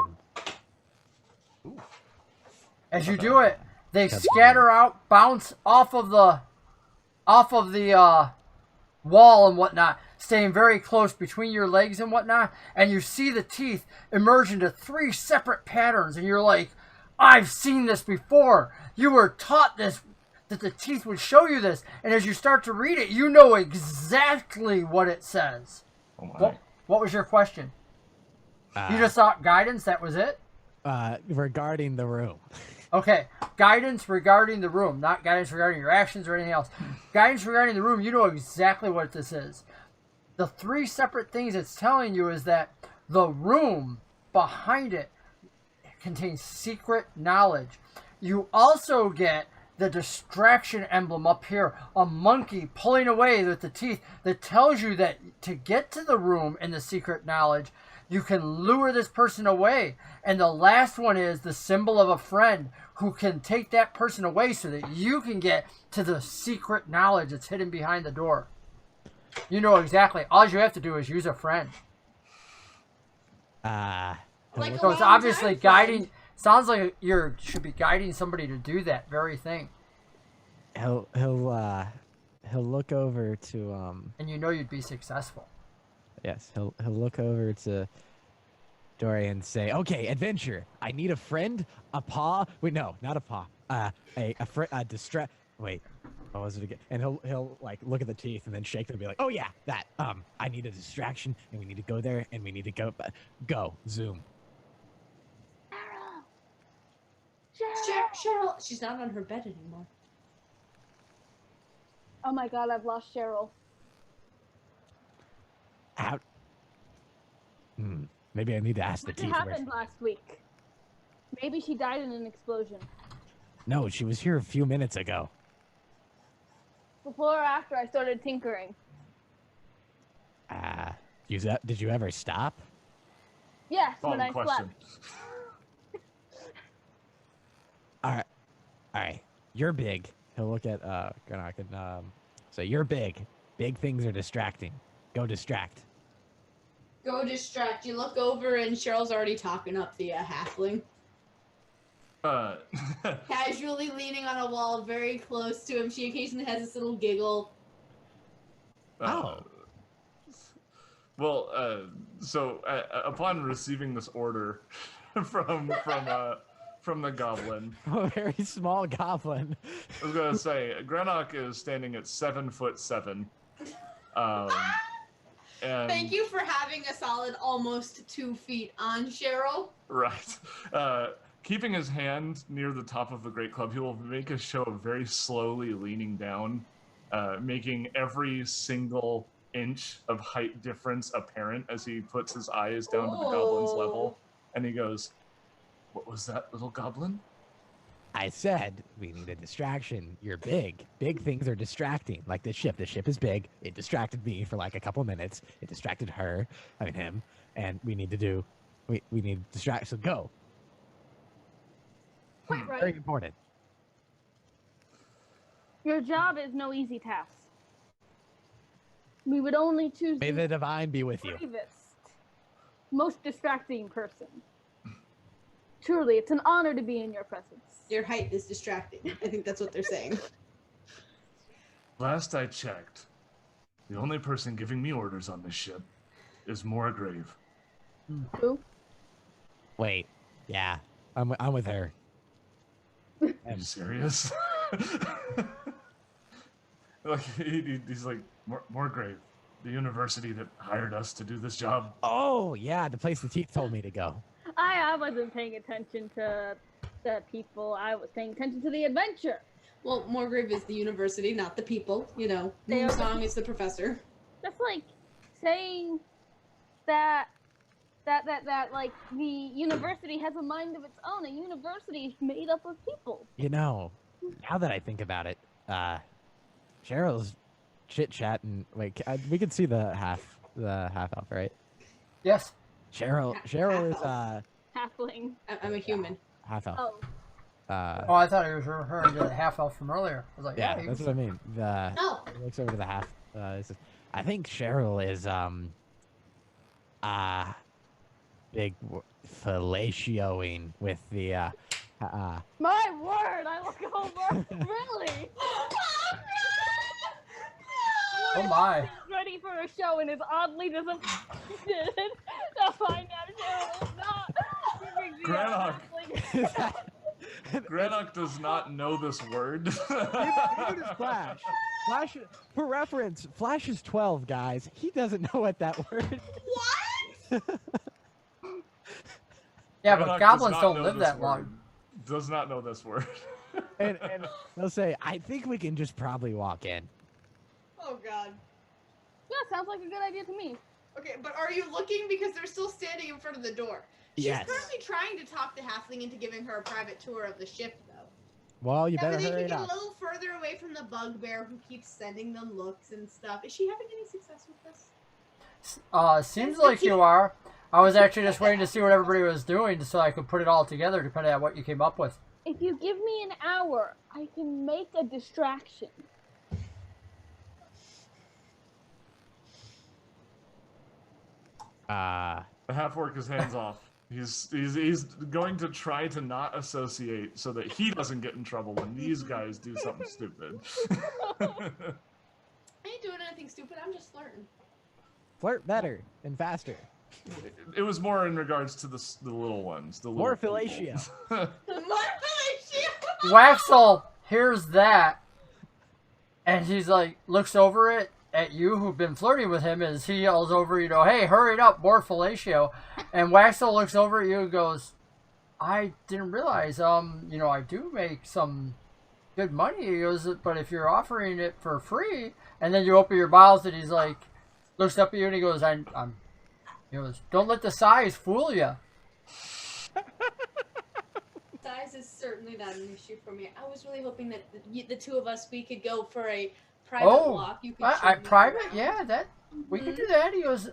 As you do it, they scatter out, bounce off of the wall and whatnot, staying very close between your legs and whatnot, and you see the teeth emerge into 3 separate patterns, and you're like, I've seen this before. You were taught this, that the teeth would show you this, and as you start to read it, you know exactly what it says. Oh my. What was your question? You just sought guidance, that was it? Regarding the room. Okay, guidance regarding the room, not guidance regarding your actions or anything else. Guidance regarding the room, you know exactly what this is. The 3 separate things it's telling you is that the room behind it contains secret knowledge. You also get the distraction emblem up here, a monkey pulling away with the teeth that tells you that to get to the room and the secret knowledge, you can lure this person away. And the last one is the symbol of a friend who can take that person away so that you can get to the secret knowledge that's hidden behind the door. You know exactly. All you have to do is use a friend. Like So it's obviously guiding. Sounds like you should be guiding somebody to do that very thing. He'll look over to And you know you'd be successful. Yes, he'll look over to Dory and say, "Okay, adventure. I need a friend, a paw. Wait, no, not a paw. A distract. Wait, what was it again?" And he'll like look at the teeth and then shake them and be like, "Oh yeah, that. I need a distraction, and we need to go there, and we need to go zoom." Cheryl, she's not on her bed anymore. Oh my god, I've lost Cheryl. Out. Maybe I need to ask the What teeth. happened last week? Maybe she died in an explosion. No, she was here a few minutes ago. Before or after I started tinkering? Did you ever stop? Yes, when Follow-up I question. slept. All right. You're big. He'll look at Grannok and so you're big. Big things are distracting. Go distract. Go distract. You look over and Cheryl's already talking up the halfling. Casually leaning on a wall very close to him. She occasionally has this little giggle. Well, so upon receiving this order from the goblin, A very small goblin. I was gonna say Grannok is standing at 7'7". And Thank you for having a solid almost 2 feet on Cheryl. right. Keeping his hand near the top of the great club, he will make a show of very slowly leaning down, making every single inch of height difference apparent as he puts his eyes down to the goblin's level. And he goes, "What was that, little goblin?" I said we need a distraction. You're big. Big things are distracting. Like the ship. The ship is big. It distracted me for like a couple minutes. It distracted him. And we need to we need to distract. So go. Quite right. Very important. Your job is no easy task. We would only choose May the divine be with the you. bravest, most distracting person. Truly, it's an honor to be in your presence. Your height is distracting. I think that's what they're saying. Last I checked, the only person giving me orders on this ship is Morgrave. Who? Wait. Yeah. I'm with her. Are you serious? Like he's like Morgrave, the university that hired us to do this job. Oh yeah, the place the teeth told me to go. I wasn't paying attention to the people. I was paying attention to the adventure. Well, Morgrave is the university, not the people. You know, Moonsong is the professor. That's like saying that that like the university has a mind of its own. A university is made up of people. You know, now that I think about it, Cheryl's chit chatting. Wait, we can see the half elf, right? Yes. Cheryl is Halfling. I'm a human. half elf. Oh. Oh, I thought he was referring to the half elf from earlier. I was like, Yeah, he that's was- what I mean. Oh. He looks over to the half. I think Cheryl is big fellatioing with the My word! I look over. Really? Oh my. Ready for a show and is oddly disappointed to find out Cheryl is not. Grannok. Grannok does not know this word. Even is Flash. Flash, for reference, Flash is 12, guys. He doesn't know what that word. What? Yeah, Grannok but does goblins not don't know live this that long. word. Does not know this word. and they'll say, I think we can just probably walk in. Oh god. Yeah, sounds like a good idea to me. Okay, but are you looking because they're still standing in front of the door? She's Yes. currently trying to talk the halfling into giving her a private tour of the ship, though. Well, you That better way they hurry can it get a up. little further away from the bugbear who keeps sending them looks and stuff. Is she having any success with this? Seems like you are. I was actually just waiting to see what everybody was doing so I could put it all together depending on what you came up with. If you give me an hour, I can make a distraction. The half-orc is hands off. He's going to try to not associate so that he doesn't get in trouble when these guys do something stupid. I ain't doing anything stupid, I'm just flirting. Flirt better and faster. It was more in regards to the little ones. The More little fellatio. people. Waxel hears that, and he's like, looks over it at you who've been flirting with him as he yells over, hey, hurry it up, more fellatio. And Waxel looks over at you and goes, I didn't realize, I do make some good money. He goes, but if you're offering it for free, and then you open your mouth and he's like, looks up at you and he goes, he goes, don't let the size fool you. Size is certainly not an issue for me. I was really hoping that the two of us, we could go for a private walk. You could show me private, around. yeah, that we could do that. He goes,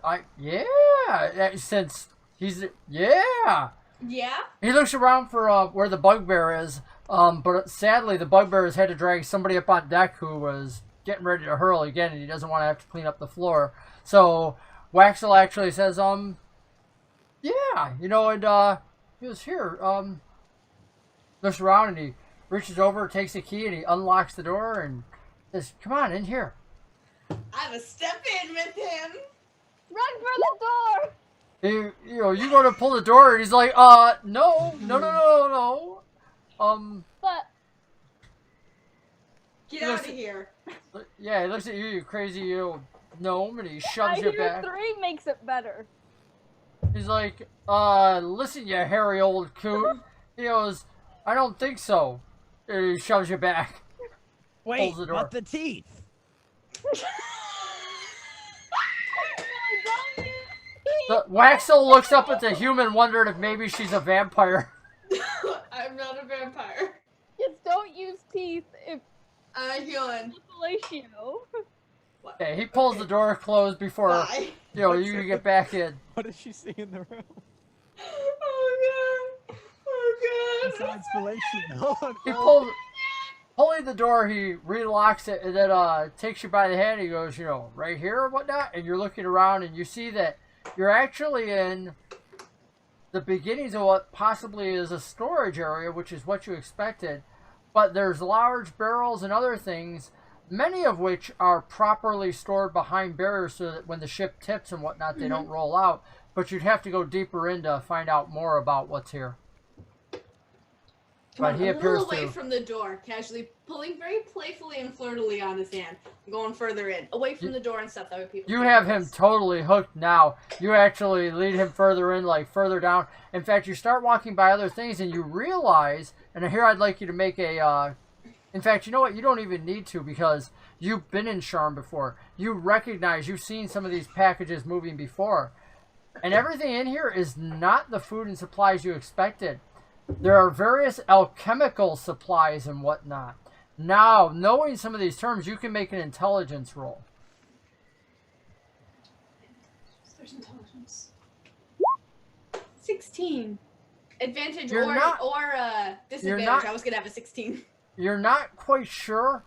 since he's, yeah. Yeah? He looks around for where the bugbear is, but sadly the bugbear has had to drag somebody up on deck who was getting ready to hurl again, and he doesn't want to have to clean up the floor. So Waxel actually says, yeah, and he goes, here, looks around and he reaches over, takes the key, and he unlocks the door and says, come on, in here. I have a step in with him. Run for the door! You go to pull the door, and he's like, no. But Get out of here. Yeah, he looks at you, you crazy old gnome, and he shoves I you hear back. 3 makes it better. He's like, listen, you hairy old coot. He goes, I don't think so. And he shoves you back. Wait, Pulls the door. not the teeth. Waxel looks up at the human, wondering if maybe she's a vampire. I'm not a vampire. Just don't use teeth if I'm human. fellatio. Okay, he pulls the door closed before Bye. you can get back in. What does she see in the room? Oh god. Oh god. Besides fellatio. He pulling the door, he relocks it, and then takes you by the hand. He goes, right here or whatnot, and you're looking around, and you see that you're actually in the beginnings of what possibly is a storage area, which is what you expected. But there's large barrels and other things, many of which are properly stored behind barriers so that when the ship tips and whatnot, they don't roll out. But you'd have to go deeper in to find out more about what's here. Come But on, he a appears little away to. from the door, casually pulling very playfully and flirtily on his hand, going further in, away from the door and stuff. That way people. You can't have hear him us. totally hooked now. You actually lead him further in, like further down. In fact, you start walking by other things and you realize, and here I'd like you to make a, in fact, you know what? You don't even need to because you've been in Charm before. You recognize, you've seen some of these packages moving before. And everything in here is not the food and supplies you expected. There are various alchemical supplies and whatnot. Now, knowing some of these terms, you can make an intelligence roll. There's intelligence. 16. Advantage You're or not- disadvantage. not- I was gonna have a 16. You're not quite sure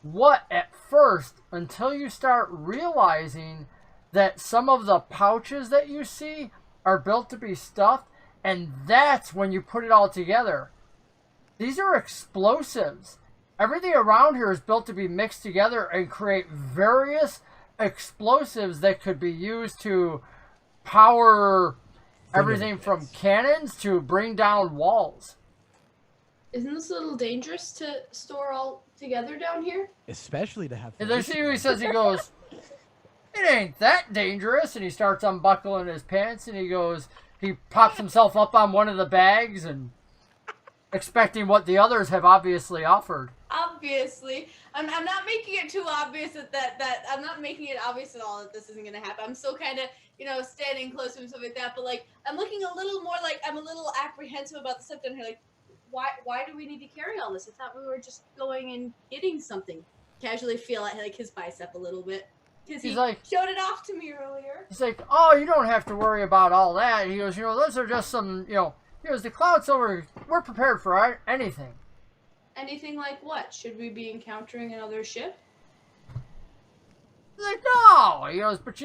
what at first until you start realizing that some of the pouches that you see are built to be stuffed, and that's when you put it all together. These are explosives. Everything around here is built to be mixed together and create various explosives that could be used to power everything from cannons to bring down walls. Isn't this a little dangerous to store all together down here? Especially to have. And then see what he says. He goes, "It ain't that dangerous." And he starts unbuckling his pants, and he pops himself up on one of the bags and expecting what the others have obviously offered. Obviously, I'm not making it too obvious that I'm not making it obvious at all that this isn't gonna happen. I'm still kind of standing close to him and stuff like that, but like I'm looking a little more like I'm a little apprehensive about the stuff down here. Like, why do we need to carry all this? I thought we were just going and getting something. Casually feel like his bicep a little bit because he showed it off to me earlier. He's like, "Oh, you don't have to worry about all that." And he goes, "Those are just some, he goes, the clouds over, we're prepared for anything." Anything like what? Should we be encountering another ship? He's like, "No." He goes, "But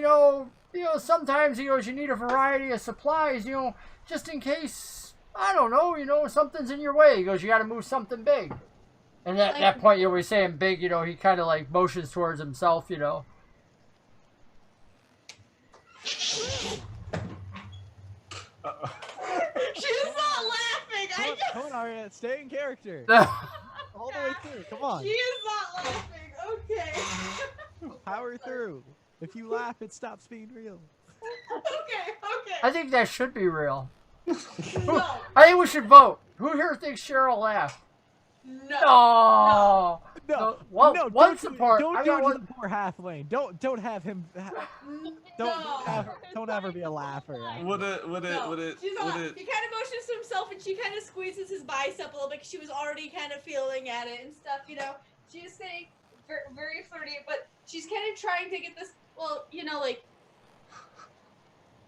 sometimes," he goes, "you need a variety of supplies, just in case, I don't know, something's in your way." He goes, "You got to move something big." And at that point, we're saying big, he kind of like motions towards himself, She's not laughing. Come on, Arya, stay in character. All the way through. Come on. She is not laughing. Okay. Power through. If you laugh, it stops being real. Okay. I think that should be real. No. I think we should vote. Who here thinks Cheryl laughed? No. No. Well, No, one don't support. Don't I do got it one. to the poor halfling. Don't have him. Don't ever be a laugher. Would it? He kind of motions to himself and she kind of squeezes his bicep a little bit because she was already kind of feeling at it and stuff, She's saying very, very flirty, but she's kind of trying to get this,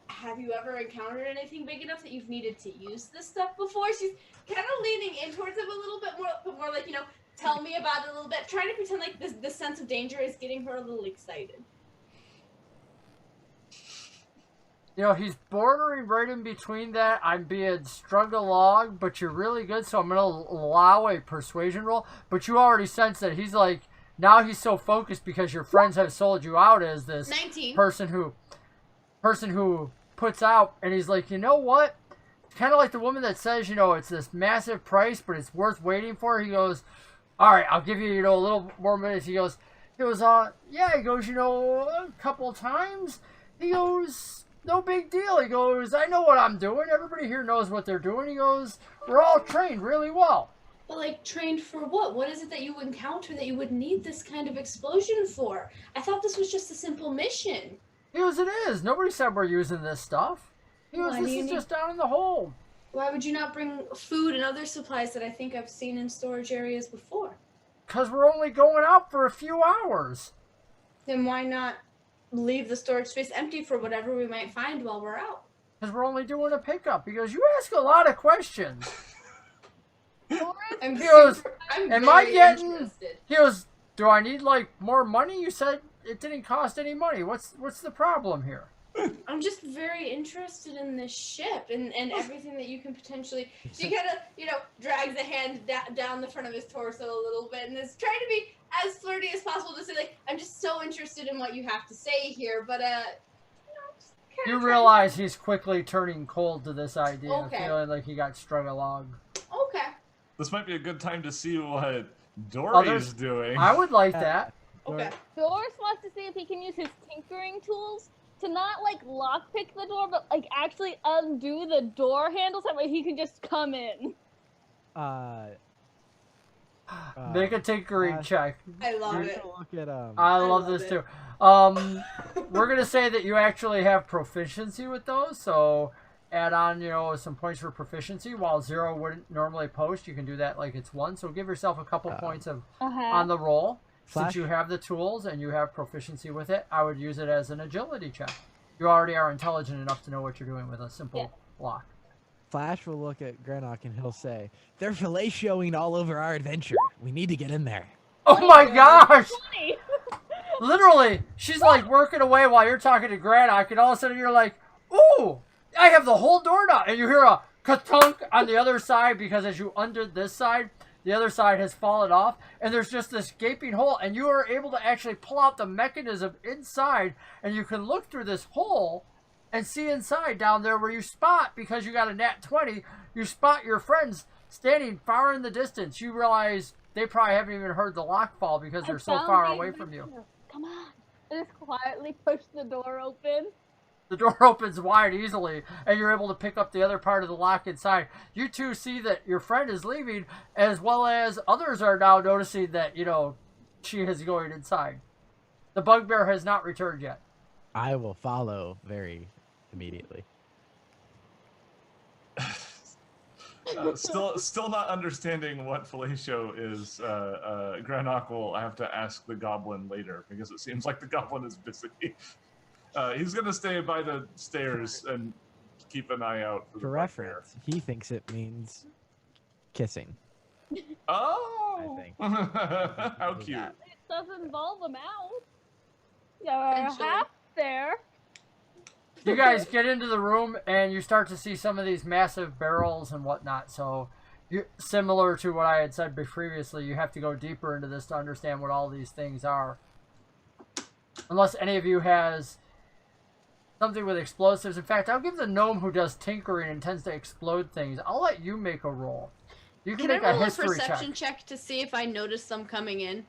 have you ever encountered anything big enough that you've needed to use this stuff before? She's kind of leaning in towards him a little bit more, but more like, tell me about it a little bit, trying to pretend like this sense of danger is getting her a little excited. He's bordering right in between that. I'm being strung along, but you're really good, so I'm going to allow a persuasion roll. But you already sense that he's like, now he's so focused because your friends have sold you out as this 19. person who puts out, and he's like, "You know what? Kind of like the woman that says, it's this massive price, but it's worth waiting for." He goes, "All right, I'll give you, a little more minutes." He goes, "Yeah." He goes, "A couple times." He goes, "No big deal." He goes, "I know what I'm doing. Everybody here knows what they're doing." He goes, "We're all trained really well." But trained for what? What is it that you encounter that you would need this kind of explosion for? I thought this was just a simple mission. He goes, "It is. Nobody said we're using this stuff." He goes, "This is just down in the hold." Why would you not bring food and other supplies that I think I've seen in storage areas before? Because we're only going out for a few hours. Then why not leave the storage space empty for whatever we might find while we're out? Because we're only doing a pickup. He goes, "You ask a lot of questions." I'm He goes, I'm "Am I very getting?" interested. He goes, "Do I need more money? You said it didn't cost any money. What's the problem here?" I'm just very interested in this ship and everything that you can potentially. She kind of, drags a hand down the front of his torso a little bit and is trying to be as flirty as possible to say, I'm just so interested in what you have to say here, but, You realize he's quickly turning cold to this idea, Okay. feeling like he got strung along. Okay. This might be a good time to see what Dory's doing. I would like that. Okay. Doris wants to see if he can use his tinkering tools to not lockpick the door, but actually undo the door handle so that way he can just come in. Make a tinkering check. I love it. Look at I love this too. We're gonna say that you actually have proficiency with those, so add on, some points for proficiency. While 0 wouldn't normally post, you can do that like it's 1. So give yourself a couple points of on the roll. Flash? Since you have the tools and you have proficiency with it, I would use it as an agility check. You already are intelligent enough to know what you're doing with a simple block. Flash will look at Grannok and he'll say, "They're fellatioing all over our adventure. We need to get in there." Oh my gosh! Literally, she's like working away while you're talking to Grannok, and all of a sudden you're like, "Ooh, I have the whole door now!" And you hear a ka-tunk on the other side, because as you undid this side, the other side has fallen off, and there's just this gaping hole, and you are able to actually pull out the mechanism inside, and you can look through this hole and see inside down there where you spot, because you got a nat 20, you spot your friends standing far in the distance. You realize they probably haven't even heard the lock fall because they're so far away from you. Come on. I just quietly push the door open. The door opens wide easily, and you're able to pick up the other part of the lock inside. You two see that your friend is leaving, as well as others are now noticing that, she is going inside. The bugbear has not returned yet. I will follow very immediately. Still not understanding what fellatio is. Grannok will have to ask the goblin later, because it seems like the goblin is busy. He's going to stay by the stairs and keep an eye out for the reference, he thinks it means kissing. Oh! I think. How cute. It does involve a mouth. You're half there. You guys get into the room, and you start to see some of these massive barrels and whatnot. So, similar to what I had said previously, you have to go deeper into this to understand what all these things are. Unless any of you has something with explosives. In fact, I'll give the gnome who does tinkering and tends to explode things, I'll let you make a roll. You can make I roll a history perception check to see if I notice them coming in?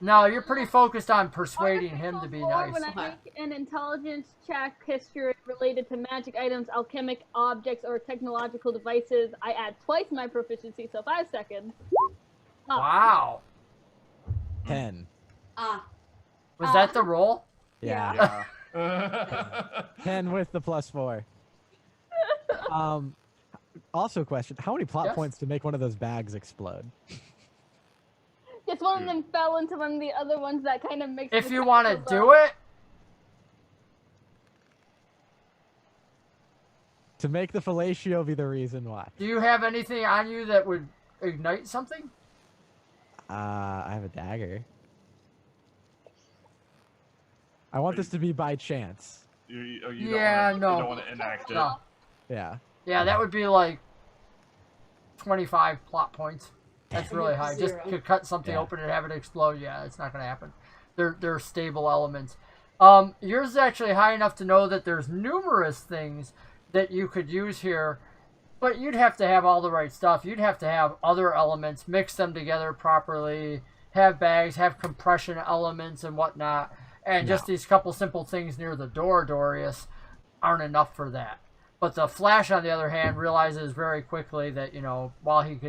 No, you're pretty focused on persuading him to be nice. When I make an intelligence check history related to magic items, alchemic objects, or technological devices, I add twice my proficiency, so 5 seconds. Wow. 10. Was that the roll? Yeah. 10 with the +4. Also question, how many plot points to make one of those bags explode? Just one of them fell into one of the other ones that kind of makes. If you want to do it. To make the fellatio be the reason why. Do you have anything on you that would ignite something? I have a dagger. I want this to be by chance. You don't want to enact it. No. Yeah. Yeah, that would be like 25 plot points. That's really high. Just to cut something open and have it explode. Yeah, it's not going to happen. They're stable elements. Yours is actually high enough to know that there's numerous things that you could use here, but you'd have to have all the right stuff. You'd have to have other elements, mix them together properly, have bags, have compression elements and whatnot, and just these couple simple things near the door, Doris, aren't enough for that. But the Flash, on the other hand, realizes very quickly that, while he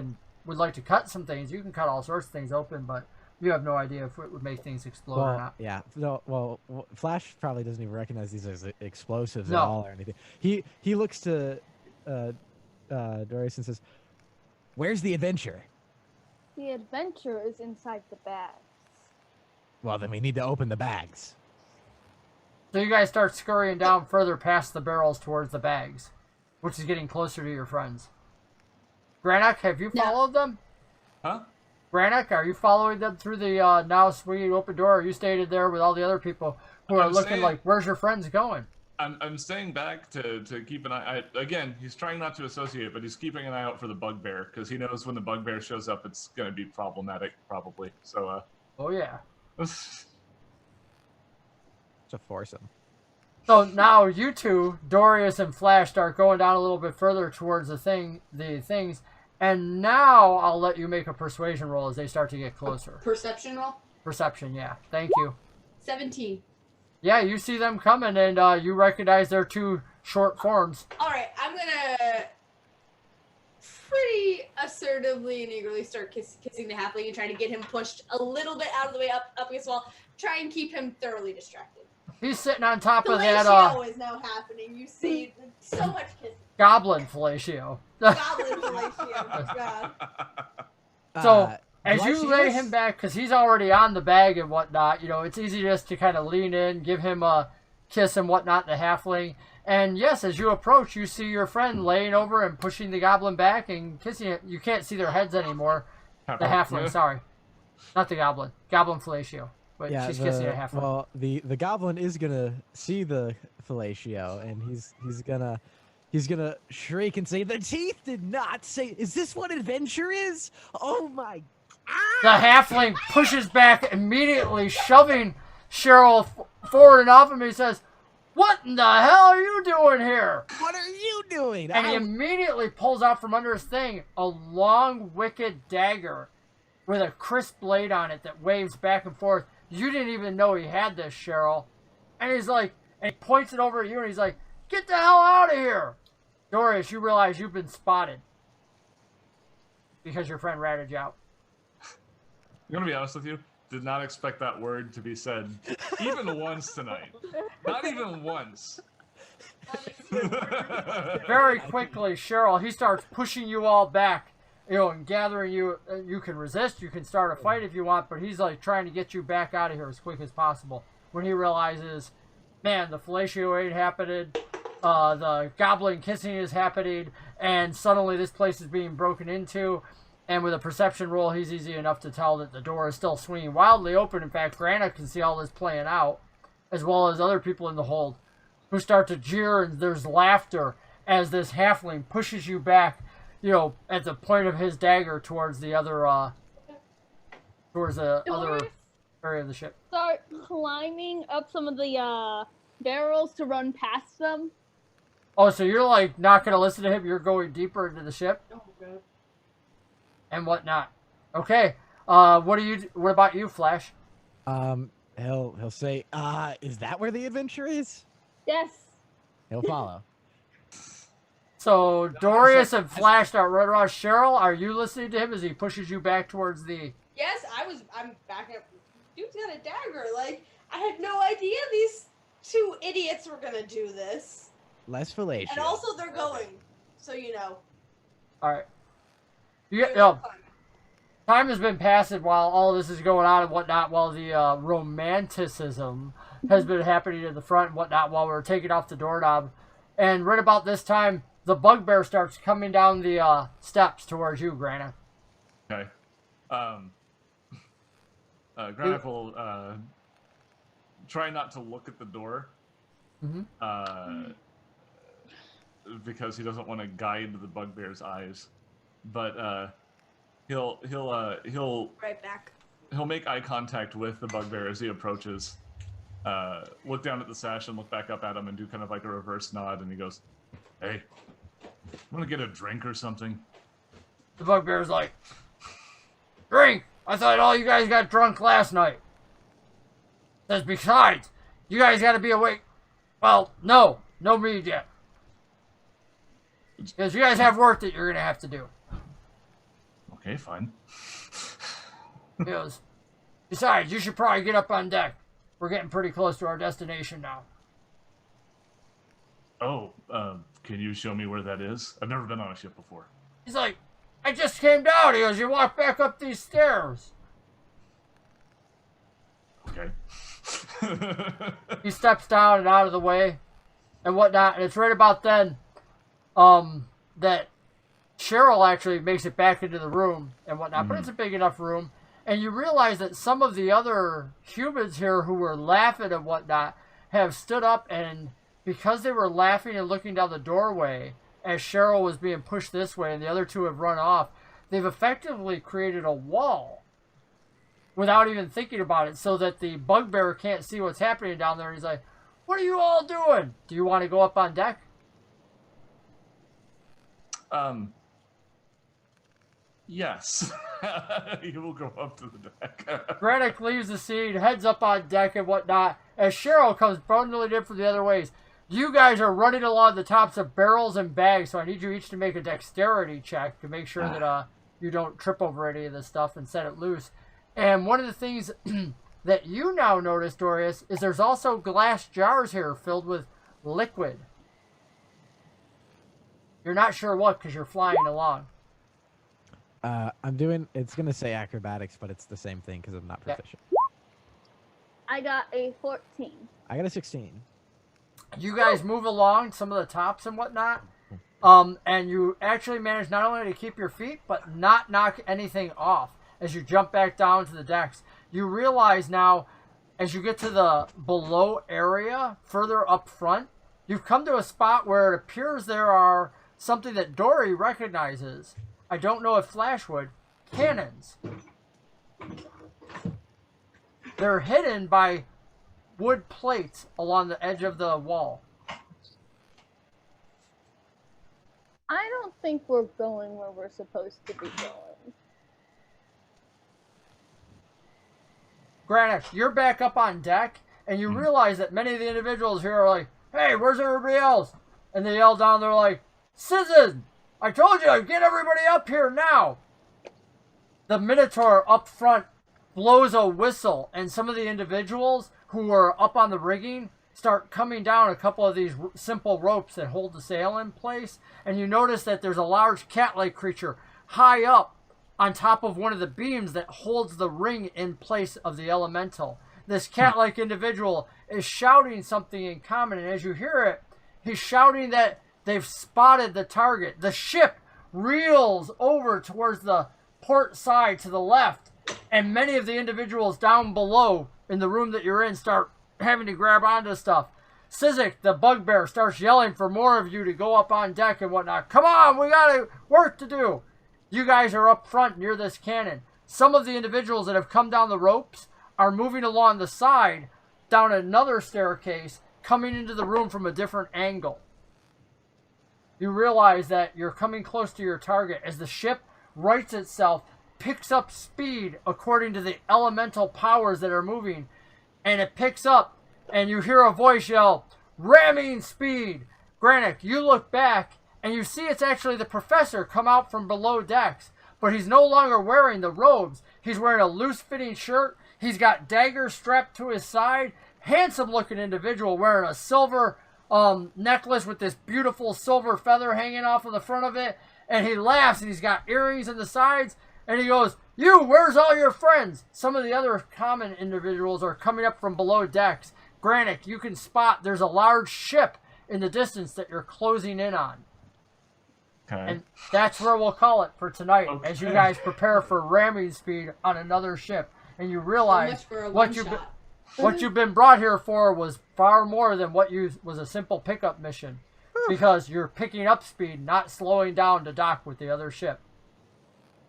would like to cut some things, you can cut all sorts of things open, but you have no idea if it would make things explode or not. Yeah. No, Flash probably doesn't even recognize these as explosives at all or anything. He looks to Doris and says, "Where's the adventure?" The adventure is inside the bags. Well, then we need to open the bags. So you guys start scurrying down further past the barrels towards the bags, which is getting closer to your friends. Grannok, have you followed them? Huh? Grannok, are you following them through the now swinging open door, or are you stayed there with all the other people who are looking like, where's your friends going? I'm staying back to keep an eye. Again, he's trying not to associate, but he's keeping an eye out for the bugbear, because he knows when the bugbear shows up, it's going to be problematic, probably. So, Oh, yeah. It's a foursome. So now you two, Doris and Flash, start going down a little bit further towards the things, and now I'll let you make a persuasion roll as they start to get closer. Perception roll? Perception, yeah. Thank you. 17. Yeah, you see them coming, and you recognize their two short forms. Alright, I'm gonna pretty assertively and eagerly start kissing the halfling and trying to get him pushed a little bit out of the way up against the wall. try and keep him thoroughly distracted. He's sitting on top of that Fellatio is now happening. You see so much kissing. goblin fellatio. Goblin fellatio. God. So as do I you see lay this? him back, because he's already on the bag and whatnot, you know, it's easy just to kind of lean in, give him a kiss and whatnot, the halfling. And yes, as you approach, you see your friend laying over and pushing the goblin back and kissing it. You can't see their heads anymore. The halfling, sorry. Not the goblin. Goblin fellatio. But Yeah, she's kissing a halfling. well, the goblin is gonna see the fellatio, and he's gonna shriek and say, "The teeth did not say. Is this what adventure is? Oh my!" The halfling pushes back immediately, shoving Cheryl forward and off him. He says, "What in the hell are you doing here?" What are you doing? And he immediately pulls out from under his thing a long, wicked dagger with a crisp blade on it that waves back and forth. You didn't even know he had this, Cheryl. And he's like, and he points it over at you and he's like, "Get the hell out of here!" Doris, you realize you've been spotted because your friend ratted you out. I'm gonna be honest with you. Did not expect that word to be said even once tonight. Not even once. Very quickly, Cheryl, he starts pushing you all back, you know, and gathering you. You can resist, you can start a fight if you want, but he's like trying to get you back out of here as quick as possible. When he realizes, man, the fellatio ain't happening, the goblin kissing is happening, and suddenly this place is being broken into. And with a perception roll, he's easy enough to tell that the door is still swinging wildly open. In fact, Grannok can see all this playing out, as well as other people in the hold, who start to jeer, and there's laughter as this halfling pushes you back, you know, at the point of his dagger towards the other, other area of the ship. Start climbing up some of the barrels to run past them. Oh, so you're like not going to listen to him? You're going deeper into the ship? Oh, God. And whatnot. Okay. What about you, Flash? He'll say, is that where the adventure is? Yes. He'll follow. So Doris and Flash start right around. Cheryl, are you listening to him as he pushes you back towards the... Yes, I'm backing up. Dude's got a dagger. Like, I had no idea these two idiots were gonna do this. Less fellatio. And also they're going. So you know. Alright. Time has been passing while all this is going on and whatnot, while the romanticism has been happening in the front and whatnot, while we're taking off the doorknob. And right about this time, the bugbear starts coming down the steps towards you, Grannok. Okay. Grannok will try not to look at the door. Mm-hmm. Because he doesn't want to guide the bugbear's eyes. But he'll Right back. He'll make eye contact with the bugbear as he approaches. Look down at the sash and look back up at him and do kind of like a reverse nod, and he goes, "Hey, want to get a drink or something?" The bugbear's like, "Drink? I thought all you guys got drunk last night." Says, "Besides, you guys got to be awake." Well, no mead yet. Because you guys have work that you're going to have to do. Okay, fine. He goes, "Besides, you should probably get up on deck. We're getting pretty close to our destination now." Oh, can you show me where that is? I've never been on a ship before. He's like, "I just came down." He goes, "You walk back up these stairs." Okay. He steps down and out of the way and whatnot. And it's right about then that Cheryl actually makes it back into the room and whatnot. But it's a big enough room. And you realize that some of the other humans here who were laughing and whatnot have stood up, and because they were laughing and looking down the doorway as Cheryl was being pushed this way and the other two have run off, they've effectively created a wall without even thinking about it, so that the bugbear can't see what's happening down there. And he's like, "What are you all doing? Do you want to go up on deck?" Yes. You will go up to the deck. Grannok leaves the scene, heads up on deck and whatnot, as Cheryl comes bundling in from the other ways. You guys are running along the tops of barrels and bags, so I need you each to make a dexterity check to make sure that you don't trip over any of this stuff and set it loose. And one of the things that you now notice, Doris, is there's also glass jars here filled with liquid. You're not sure what because you're flying along. I'm doing. It's gonna say acrobatics, but it's the same thing because I'm not proficient. I got a 14. I got a 16. You guys move along some of the tops and whatnot, and you actually manage not only to keep your feet, but not knock anything off as you jump back down to the decks. You realize now, as you get to the below area, further up front, you've come to a spot where it appears there are something that Dory recognizes. I don't know if Flash would. Cannons. They're hidden by wood plates along the edge of the wall. I don't think we're going where we're supposed to be going. Grannok, you're back up on deck, and you realize that many of the individuals here are like, hey, where's everybody else? And they yell down, they're like, Citizen, I told you, get everybody up here now. The Minotaur up front blows a whistle, and some of the individuals who are up on the rigging start coming down a couple of these simple ropes that hold the sail in place, and you notice that there's a large cat-like creature high up on top of one of the beams that holds the ring in place of the elemental. This cat-like individual is shouting something in common, and as you hear it, he's shouting that they've spotted the target. The ship reels over towards the port side to the left, and many of the individuals down below in the room that you're in start having to grab onto stuff. Sizik, the bugbear, starts yelling for more of you to go up on deck and whatnot. Come on, we got work to do. You guys are up front near this cannon. Some of the individuals that have come down the ropes are moving along the side down another staircase, coming into the room from a different angle. You realize that you're coming close to your target as the ship rights itself, picks up speed according to the elemental powers that are moving, and it picks up, and you hear a voice yell, ramming speed. Grannok, you look back, and you see it's actually the professor come out from below decks, but he's no longer wearing the robes. He's wearing a loose-fitting shirt. He's got daggers strapped to his side. Handsome-looking individual wearing a silver necklace with this beautiful silver feather hanging off of the front of it, and he laughs, and he's got earrings in the sides, and he goes, you, where's all your friends? Some of the other common individuals are coming up from below decks. Grannok, you can spot there's a large ship in the distance that you're closing in on. Okay. And that's where we'll call it for tonight, as you guys prepare for ramming speed on another ship. And you realize what you've been brought here for was far more than what was a simple pickup mission. Because you're picking up speed, not slowing down to dock with the other ship.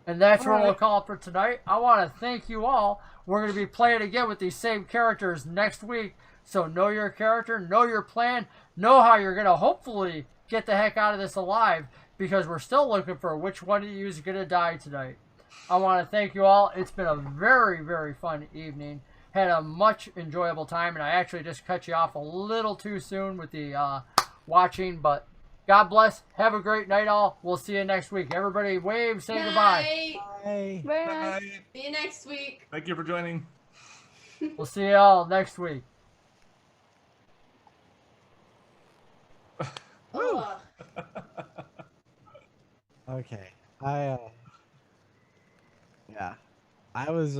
And that's where we'll call it for tonight. I want to thank you all. We're going to be playing again with these same characters next week. So know your character, know your plan, know how you're going to hopefully get the heck out of this alive. Because we're still looking for which one of you is going to die tonight. I want to thank you all. It's been a very, very fun evening. Had a much enjoyable time. And I actually just cut you off a little too soon with the watching. But God bless. Have a great night all. We'll see you next week. Everybody wave, say goodbye. Bye. Bye. See you next week. Thank you for joining. We'll see you all next week. Oh. Okay. Yeah. I was